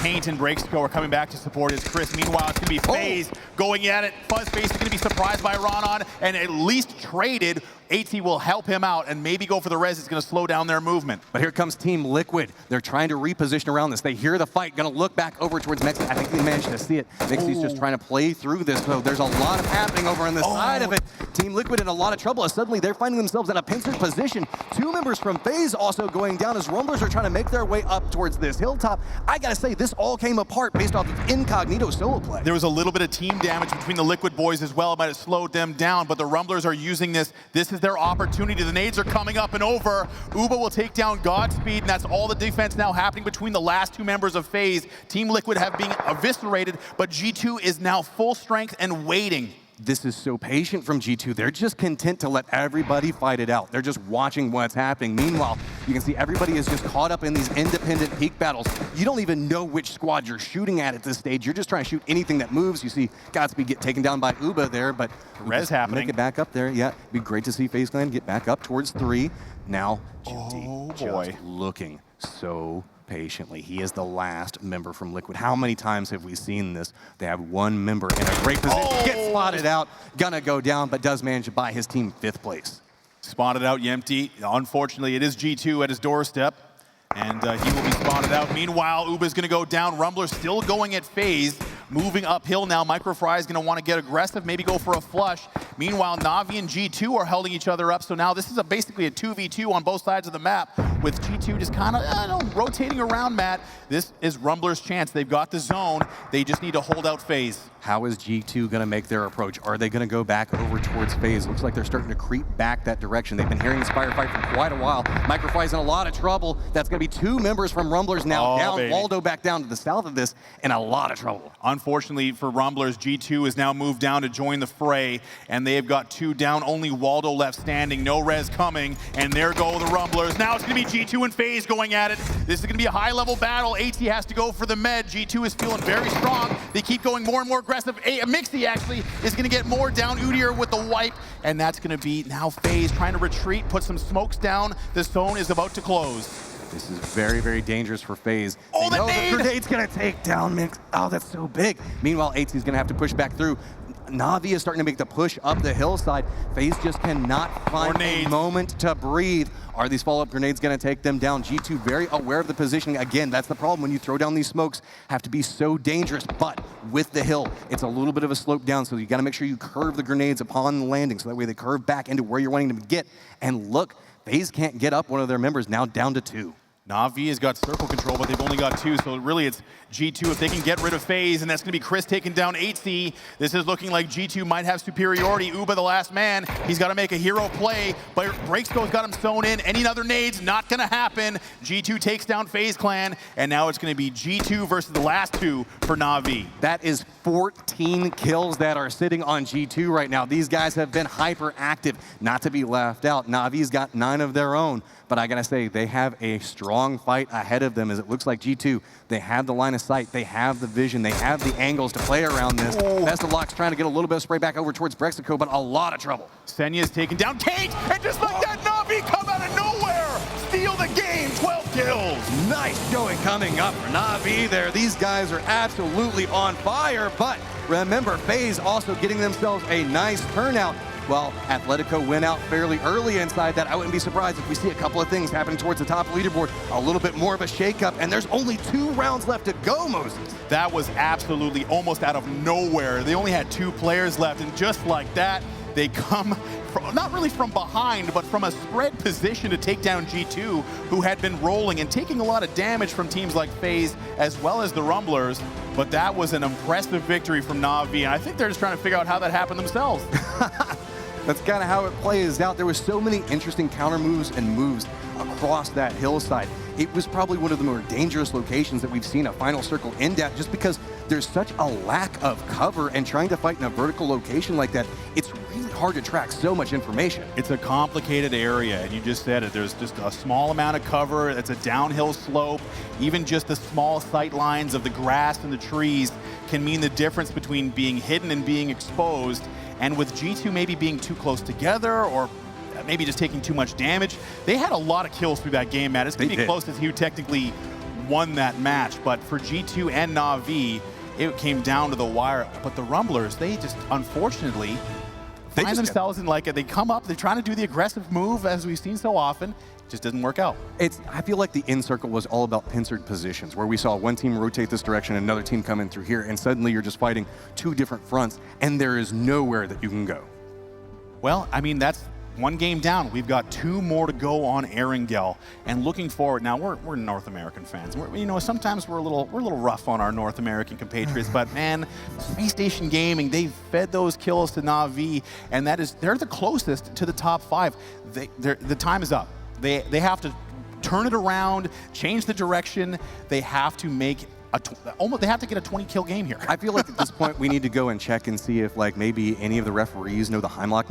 S9: Taint and Breaksco are coming back to support his Chris. Meanwhile, it's going to be FaZe going at it. Fuzzface is going to be surprised by Ronan and at least traded. AT will help him out and maybe go for the res. It's going to slow down their movement.
S10: But here comes Team Liquid. They're trying to reposition around this. They hear the fight, going to look back over towards Mixie. I think they managed to see it. Mixie's just trying to play through this, so there's a lot happening over on the side of it. Team Liquid in a lot of trouble, as suddenly they're finding themselves in a pincer position. 2 members from FaZe also going down, as Rumblers are trying to make their way up towards this hilltop. I gotta say, this all came apart based off of Incognito solo play.
S9: There was a little bit of team damage between the Liquid boys as well. It might have slowed them down, but the Rumblers are using this. This is their opportunity. The nades are coming up and over. Uba will take down Godspeed, and that's all the defense now happening between the last two members of FaZe. Team Liquid have been eviscerated, but G2 is now full strength and waiting.
S10: This is so patient from G2. They're just content to let everybody fight it out. They're just watching what's happening. Meanwhile, you can see everybody is just caught up in these independent peak battles. You don't even know which squad you're shooting at this stage. You're just trying to shoot anything that moves. You see Godspeed get taken down by Uba there, but
S9: res happening.
S10: Make it back up there. Yeah, it'd be great to see FaZe Clan get back up towards 3. Now, GT just looking so patiently. He is the last member from Liquid. How many times have we seen this? They have one member in a great position, gets spotted out, gonna go down, but does manage to buy his team 5th place.
S9: Spotted out Yempty. Unfortunately, it is G2 at his doorstep, and he will be spotted out. Meanwhile, Uba's gonna go down. Rumbler still going at FaZe. Moving uphill now, Microfry is going to want to get aggressive, maybe go for a flush. Meanwhile, Na'Vi and G2 are holding each other up, so now this is basically a 2v2 on both sides of the map, with G2 just kind of rotating around, Matt. This is Rumbler's chance. They've got the zone. They just need to hold out FaZe.
S10: How is G2 going to make their approach? Are they going to go back over towards FaZe? Looks like they're starting to creep back that direction. They've been hearing this firefight for quite a while. Microfry's in a lot of trouble. That's going to be 2 members from Rumblers now down. Baby. Waldo back down to the south of this in a lot of trouble.
S9: Unfortunately for Rumblers, G2 has now moved down to join the fray, and they have got 2 down. Only Waldo left standing. No res coming, and there go the Rumblers. Now it's going to be G2 and FaZe going at it. This is going to be a high-level battle. AT has to go for the med. G2 is feeling very strong. They keep going more and more aggressive. Mixie actually is going to get more down. Udyr with the wipe, and that's going to be now FaZe trying to retreat, put some smokes down. The zone is about to close.
S10: This is very, very dangerous for FaZe.
S9: Oh,
S10: the grenade's going to take down Mix. Oh, that's so big. Meanwhile, AT's going to have to push back through. Na'Vi is starting to make the push up the hillside. FaZe just cannot find a moment to breathe. Are these follow-up grenades going to take them down? G2 very aware of the positioning. Again, that's the problem when you throw down these smokes. Have to be so dangerous, but with the hill, it's a little bit of a slope down, so you got to make sure you curve the grenades upon the landing, so that way they curve back into where you're wanting them to get. And look, FaZe can't get up one of their members, now down to 2.
S9: Na'Vi has got circle control, but they've only got 2, so really it's G2 if they can get rid of FaZe, and that's going to be Chris taking down 8C. This is looking like G2 might have superiority. Uba, the last man, he's got to make a hero play, but Breaksko's got him sewn in. Any other nades, not going to happen. G2 takes down FaZe Clan, and now it's going to be G2 versus the last 2 for Na'Vi.
S10: That is 14 kills that are sitting on G2 right now. These guys have been hyper active, not to be left out. Na'Vi's got 9 of their own. But I gotta say, they have a strong fight ahead of them, as it looks like G2, they have the line of sight, they have the vision, they have the angles to play around this. Best of Luck's trying to get a little bit of spray back over towards Brexico, but a lot of trouble.
S9: Senya's taking down Kate, and just like that, Na'Vi come out of nowhere, steal the game, 12 kills.
S10: Nice showing coming up for Na'Vi there. These guys are absolutely on fire, but remember, FaZe also getting themselves a nice turnout. Well, Atletico went out fairly early inside that. I wouldn't be surprised if we see a couple of things happening towards the top leaderboard. A little bit more of a shakeup, and there's only 2 rounds left to go, Moses.
S9: That was absolutely almost out of nowhere. They only had 2 players left, and just like that, they come from, not really from behind, but from a spread position to take down G2, who had been rolling and taking a lot of damage from teams like FaZe, as well as the Rumblers. But that was an impressive victory from Na'Vi, and I think they're just trying to figure out how that happened themselves.
S10: That's kind of how it plays out. There was so many interesting counter moves and moves across that hillside. It was probably one of the more dangerous locations that we've seen a Final Circle end at, just because there's such a lack of cover, and trying to fight in a vertical location like that, it's really hard to track so much information.
S9: It's a complicated area, and you just said it. There's just a small amount of cover. It's a downhill slope. Even just the small sight lines of the grass and the trees can mean the difference between being hidden and being exposed. And with G2 maybe being too close together, or maybe just taking too much damage, they had a lot of kills through that game, Matt. It's going to be close as who technically won that match. But for G2 and Na'Vi, it came down to the wire. But the Rumblers, they just, unfortunately, find themselves in like, they come up, they're trying to do the aggressive move, as we've seen so often. Just doesn't work out.
S10: I feel like the in circle was all about pincered positions, where we saw one team rotate this direction, another team come in through here, and suddenly you're just fighting 2 different fronts, and there is nowhere that you can go.
S9: Well, I mean, that's one game down. We've got 2 more to go on Erangel, and looking forward. Now we're North American fans. Sometimes we're a little rough on our North American compatriots, but man, Space Station Gaming, they've fed those kills to Na'Vi, and they're the closest to the top 5. The time is up. They have to turn it around, change the direction. They have to make they have to get a 20-kill game here.
S10: I feel like at this point we need to go and check and see if like maybe any of the referees know the Heimlich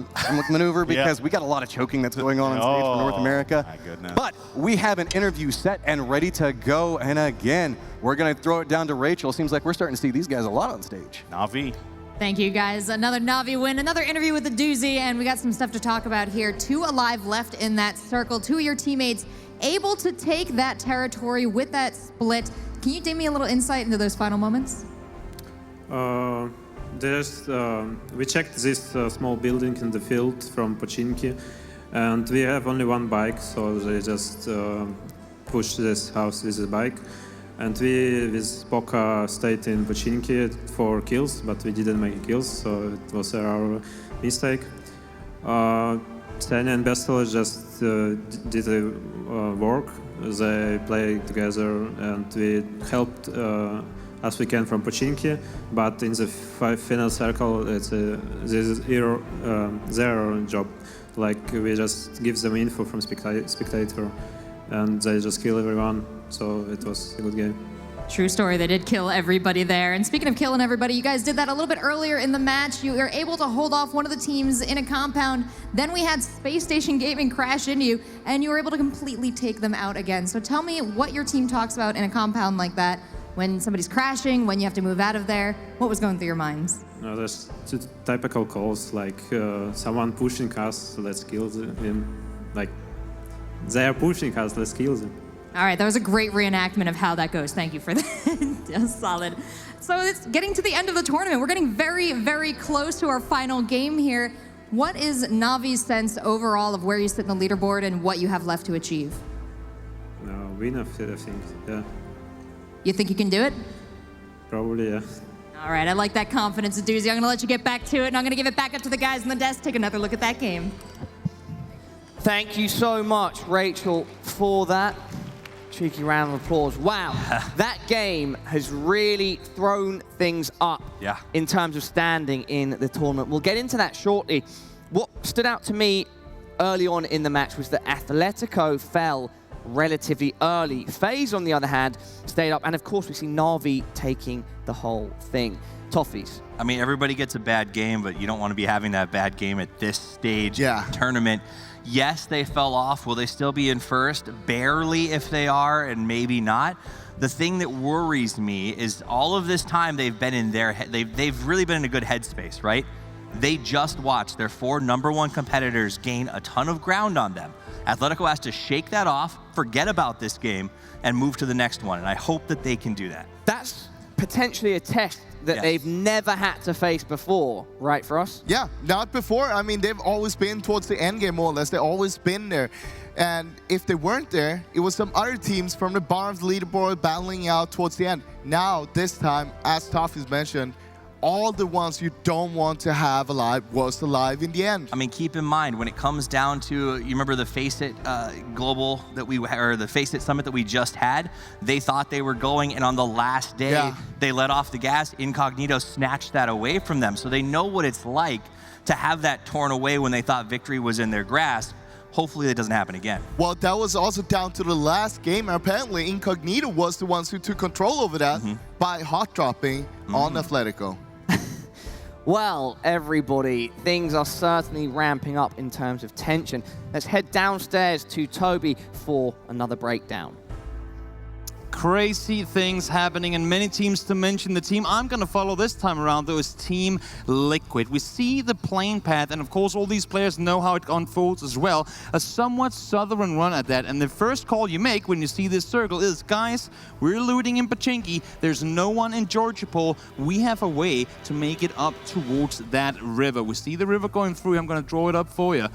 S10: maneuver, because we got a lot of choking that's going on stage for North America.
S9: My goodness.
S10: But we have an interview set and ready to go. And again, we're going to throw it down to Rachel. Seems like we're starting to see these guys a lot on stage.
S9: Na'Vi.
S12: Thank you, guys. Another Na'Vi win, another interview with the doozy, and we got some stuff to talk about here. 2 alive left in that circle. 2 of your teammates able to take that territory with that split. Can you give me a little insight into those final moments?
S13: We checked this small building in the field from Pochinki, and we have only 1 bike, so they just pushed this house with a bike. And we, with Poca, stayed in Pochinki for kills, but we didn't make kills, so it was our mistake. Tanya and Bestel just did the work. They played together, and we helped as we can from Pochinki. But in the final circle, it's their job. Like, we just give them info from spectator, and they just kill everyone. So it was a good game.
S12: True story, they did kill everybody there. And speaking of killing everybody, you guys did that a little bit earlier in the match. You were able to hold off one of the teams in a compound. Then we had Space Station Gaming crash into you, and you were able to completely take them out again. So tell me what your team talks about in a compound like that, when somebody's crashing, when you have to move out of there. What was going through your minds?
S13: No, there's typical calls, like someone pushing us, let's kill him. Like, they are pushing us, let's kill them.
S12: All right, that was a great reenactment of how that goes. Thank you for that. Just solid. So it's getting to the end of the tournament. We're getting very, very close to our final game here. What is Na'Vi's sense overall of where you sit in the leaderboard and what you have left to achieve?
S13: No, win, I think, yeah.
S12: You think you can do it?
S13: Probably, yeah.
S12: All right, I like that confidence, Doozy. I'm gonna let you get back to it, and I'm gonna give it back up to the guys on the desk. Take another look at that game.
S2: Thank you so much, Rachel, for that. Cheeky round of applause. Wow, that game has really thrown things up in terms of standing in the tournament. We'll get into that shortly. What stood out to me early on in the match was that Atletico fell relatively early. FaZe, on the other hand, stayed up. And of course, we see Na'Vi taking the whole thing. Toffees.
S3: I mean, everybody gets a bad game, but you don't want to be having that bad game at this stage of the tournament. Yes, they fell off. Will they still be in first? Barely, if they are, and maybe not. The thing that worries me is all of this time they've been in their head. They've really been in a good headspace, right? They just watched their 4 #1 competitors gain a ton of ground on them. Atletico has to shake that off, forget about this game, and move to the next one. And I hope that they can do that.
S2: That's potentially a test that they've never had to face before, right, for us?
S4: Yeah, not before. I mean, they've always been towards the end game, more or less. They've always been there. And if they weren't there, it was some other teams from the bottom of the leaderboard battling out towards the end. Now, this time, as Toffees mentioned, all the ones you don't want to have alive was alive in the end.
S3: I mean, keep in mind, when it comes down to, you remember the Face It Global that or the Face It Summit that we just had? They thought they were going, and on the last day, they let off the gas. Incognito snatched that away from them. So they know what it's like to have that torn away when they thought victory was in their grasp. Hopefully that doesn't happen again.
S4: Well, that was also down to the last game. Apparently, Incognito was the ones who took control over that by hot dropping on Atletico.
S2: Well, everybody, things are certainly ramping up in terms of tension. Let's head downstairs to Toby for another breakdown.
S14: Crazy things happening and many teams to mention. The team I'm going to follow this time around, though, is Team Liquid. We see the playing path, and of course all these players know how it unfolds as well. A somewhat southern run at that, and the first call you make when you see this circle is, guys, we're looting in Pochinki. There's no one in Georgopol. We have a way to make it up towards that river. We see the river going through. I'm going to draw it up for you.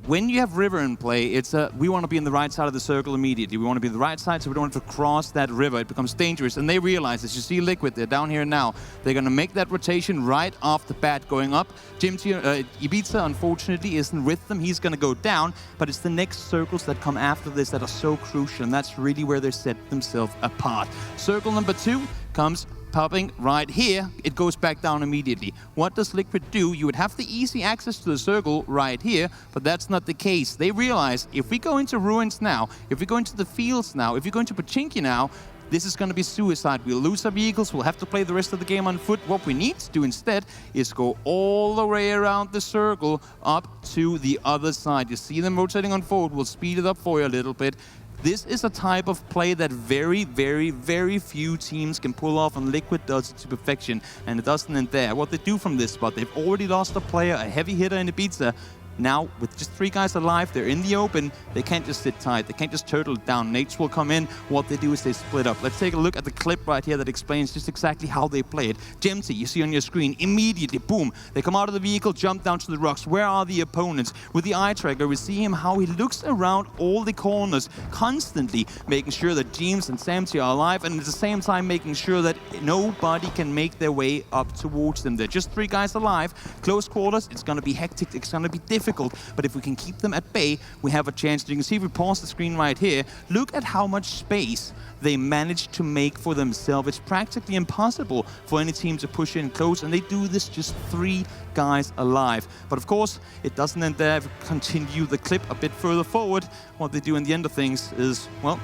S14: when you have River in play, it's we want to be in the right side of the circle immediately. We want to be on the right side, so we don't have to cross that river. It becomes dangerous, and they realize, as you see Liquid, they're down here now. They're going to make that rotation right off the bat going up. Ibiza, unfortunately, isn't with them. He's going to go down, but it's the next circles that come after this that are so crucial, and that's really where they set themselves apart. Circle number 2 comes popping right here. It goes back down immediately. What does Liquid do? You would have the easy access to the circle right here, but that's not the case. They realize if we go into Ruins now, if we go into the fields now, if we go into Pochinki now, this is going to be suicide. We'll lose our vehicles. We'll have to play the rest of the game on foot. What we need to do instead is go all the way around the circle up to the other side. You see them rotating on forward. We'll speed it up for you a little bit. This is a type of play that very, very, very few teams can pull off, and Liquid does it to perfection, and it doesn't end there. What they do from this spot, they've already lost a player, a heavy hitter in Ibiza. Now, with just 3 guys alive, they're in the open. They can't just sit tight. They can't just turtle it down. Nates will come in. What they do is they split up. Let's take a look at the clip right here that explains just exactly how they play it. Gemty, you see on your screen, immediately, boom. They come out of the vehicle, jump down to the rocks. Where are the opponents? With the eye tracker, we see him how he looks around all the corners, constantly making sure that James and Samty are alive, and at the same time making sure that nobody can make their way up towards them. They're just 3 guys alive. Close quarters, it's going to be hectic. It's going to be difficult. But if we can keep them at bay, we have a chance. You can see if we pause the screen right here, look at how much space they managed to make for themselves. It's practically impossible for any team to push in close, and they do this just 3 guys alive. But of course, it doesn't end there. If we continue the clip a bit further forward, what they do in the end of things is, well,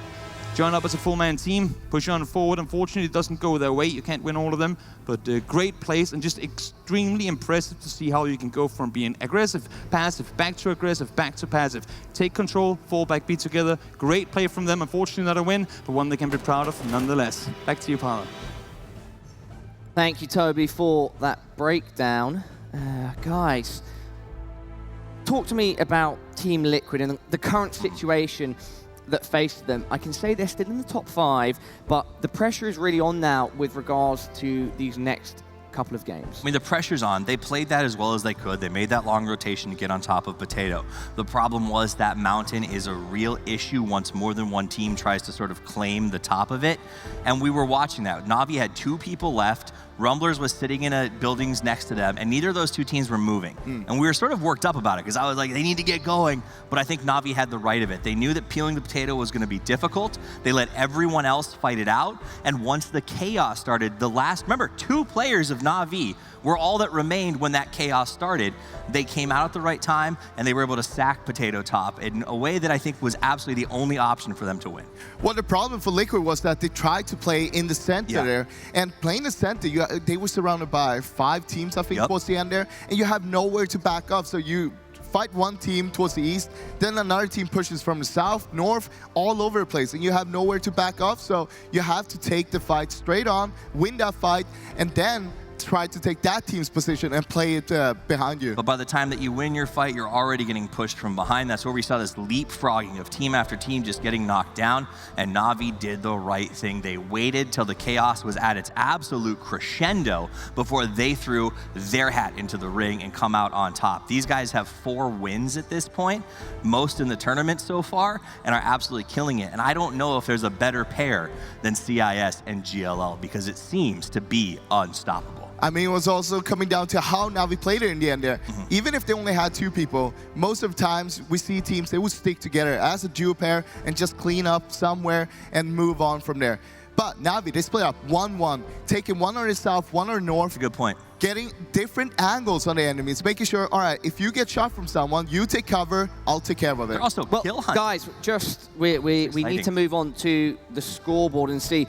S14: join up as a full-man team, push on forward. Unfortunately, it doesn't go their way. You can't win all of them, but great plays and just extremely impressive to see how you can go from being aggressive, passive, back to aggressive, back to passive. Take control, fall back, be together. Great play from them. Unfortunately, not a win, but one they can be proud of nonetheless. Back to you, Paolo.
S2: Thank you, Toby, for that breakdown. Guys, talk to me about Team Liquid and the current situation that faced them. I can say they're still in the top 5, but the pressure is really on now with regards to these next couple of games.
S3: I mean, the pressure's on. They played that as well as they could. They made that long rotation to get on top of Potato. The problem was that Mountain is a real issue once more than one team tries to sort of claim the top of it. And we were watching that. Na'Vi had 2 people left. Rumblers was sitting in buildings next to them, and neither of those 2 teams were moving. And we were sort of worked up about it, because I was like, they need to get going. But I think Na'Vi had the right of it. They knew that peeling the potato was going to be difficult. They let everyone else fight it out. And once the chaos started, remember, 2 players of Na'Vi were all that remained when that chaos started. They came out at the right time, and they were able to sack Potato Top in a way that I think was absolutely the only option for them to win.
S4: Well, the problem for Liquid was that they tried to play in the center there, and playing the center, they were surrounded by 5 teams, I think, towards the end there, and you have nowhere to back up, so you fight one team towards the east, then another team pushes from the south, north, all over the place, and you have nowhere to back up, so you have to take the fight straight on, win that fight, and then try to take that team's position and play it behind you.
S3: But by the time that you win your fight, you're already getting pushed from behind. That's where we saw this leapfrogging of team after team just getting knocked down, and Na'Vi did the right thing. They waited till the chaos was at its absolute crescendo before they threw their hat into the ring and come out on top. These guys have 4 wins at this point, most in the tournament so far, and are absolutely killing it. And I don't know if there's a better pair than CIS and GLL, because it seems to be unstoppable.
S4: I mean, it was also coming down to how Na'Vi played it in the end there. Even if they only had 2 people, most of the times we see teams, they would stick together as a duo pair and just clean up somewhere and move on from there. But Na'Vi, they split up 1-1, taking one on the south, one on the north.
S3: That's a good point.
S4: Getting different angles on the enemies, making sure, all right, if you get shot from someone, you take cover, I'll take care of it.
S3: They're also kill hunt.
S2: Guys, just we need to move on to the scoreboard and see,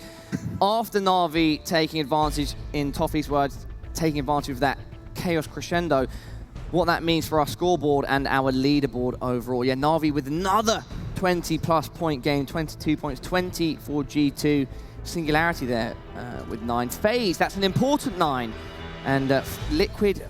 S2: after Na'Vi taking advantage, in Toffee's words, taking advantage of that chaos crescendo, what that means for our scoreboard and our leaderboard overall. Yeah, Na'Vi with another 20-plus point game, 22 points, 20 for G2. Singularity there with 9. FaZe, that's an important 9. And Liquid,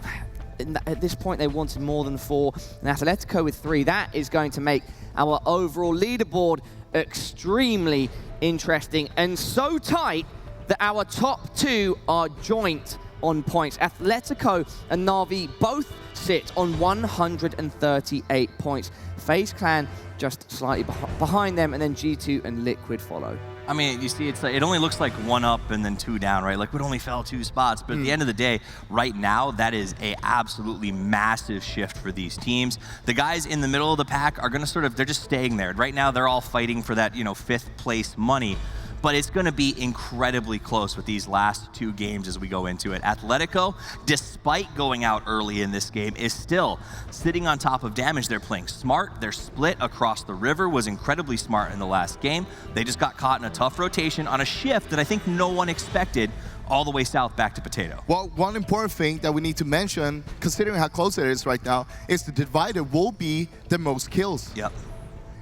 S2: at this point, they wanted more than 4. And Atletico with 3. That is going to make our overall leaderboard extremely interesting and so tight that our top 2 are joint on points. Atletico and Na'Vi both sit on 138 points. FaZe Clan just slightly behind them, and then G2 and Liquid follow.
S3: I mean, you see, it only looks like 1 up and then 2 down, right? Liquid only fell 2 spots, but at the end of the day, right now, that is a absolutely massive shift for these teams. The guys in the middle of the pack are gonna they're just staying there. Right now, they're all fighting for that, 5th place money. But it's going to be incredibly close with these last 2 games as we go into it. Atletico, despite going out early in this game, is still sitting on top of damage. They're playing smart. Their split across the river was incredibly smart in the last game. They just got caught in a tough rotation on a shift that I think no one expected all the way south back to Potato.
S4: Well, one important thing that we need to mention, considering how close it is right now, is the divider will be the most kills.
S3: Yep.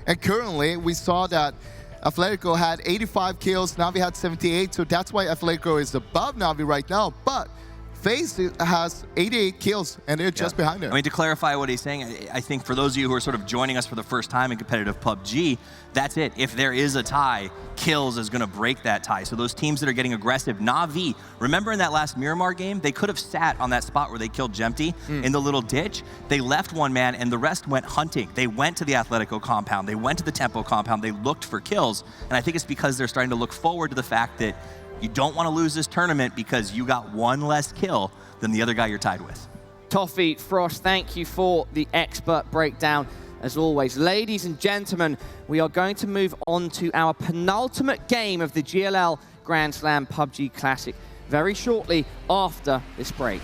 S4: And currently, we saw that Atletico had 85 kills, Na'Vi had 78, so that's why Atletico is above Na'Vi right now. But FaZe has 88 kills, and they're just behind them.
S3: I mean, to clarify what he's saying, I think for those of you who are sort of joining us for the first time in competitive PUBG, that's it. If there is a tie, kills is going to break that tie. So those teams that are getting aggressive, Na'Vi, remember in that last Miramar game, they could have sat on that spot where they killed Jempty in the little ditch. They left one man, and the rest went hunting. They went to the Atletico compound. They went to the Tempo compound. They looked for kills, and I think it's because they're starting to look forward to the fact that you don't want to lose this tournament because you got 1 less kill than the other guy you're tied with.
S2: Toffee, Frost, thank you for the expert breakdown, as always. Ladies and gentlemen, we are going to move on to our penultimate game of the GLL Grand Slam PUBG Classic very shortly after this break.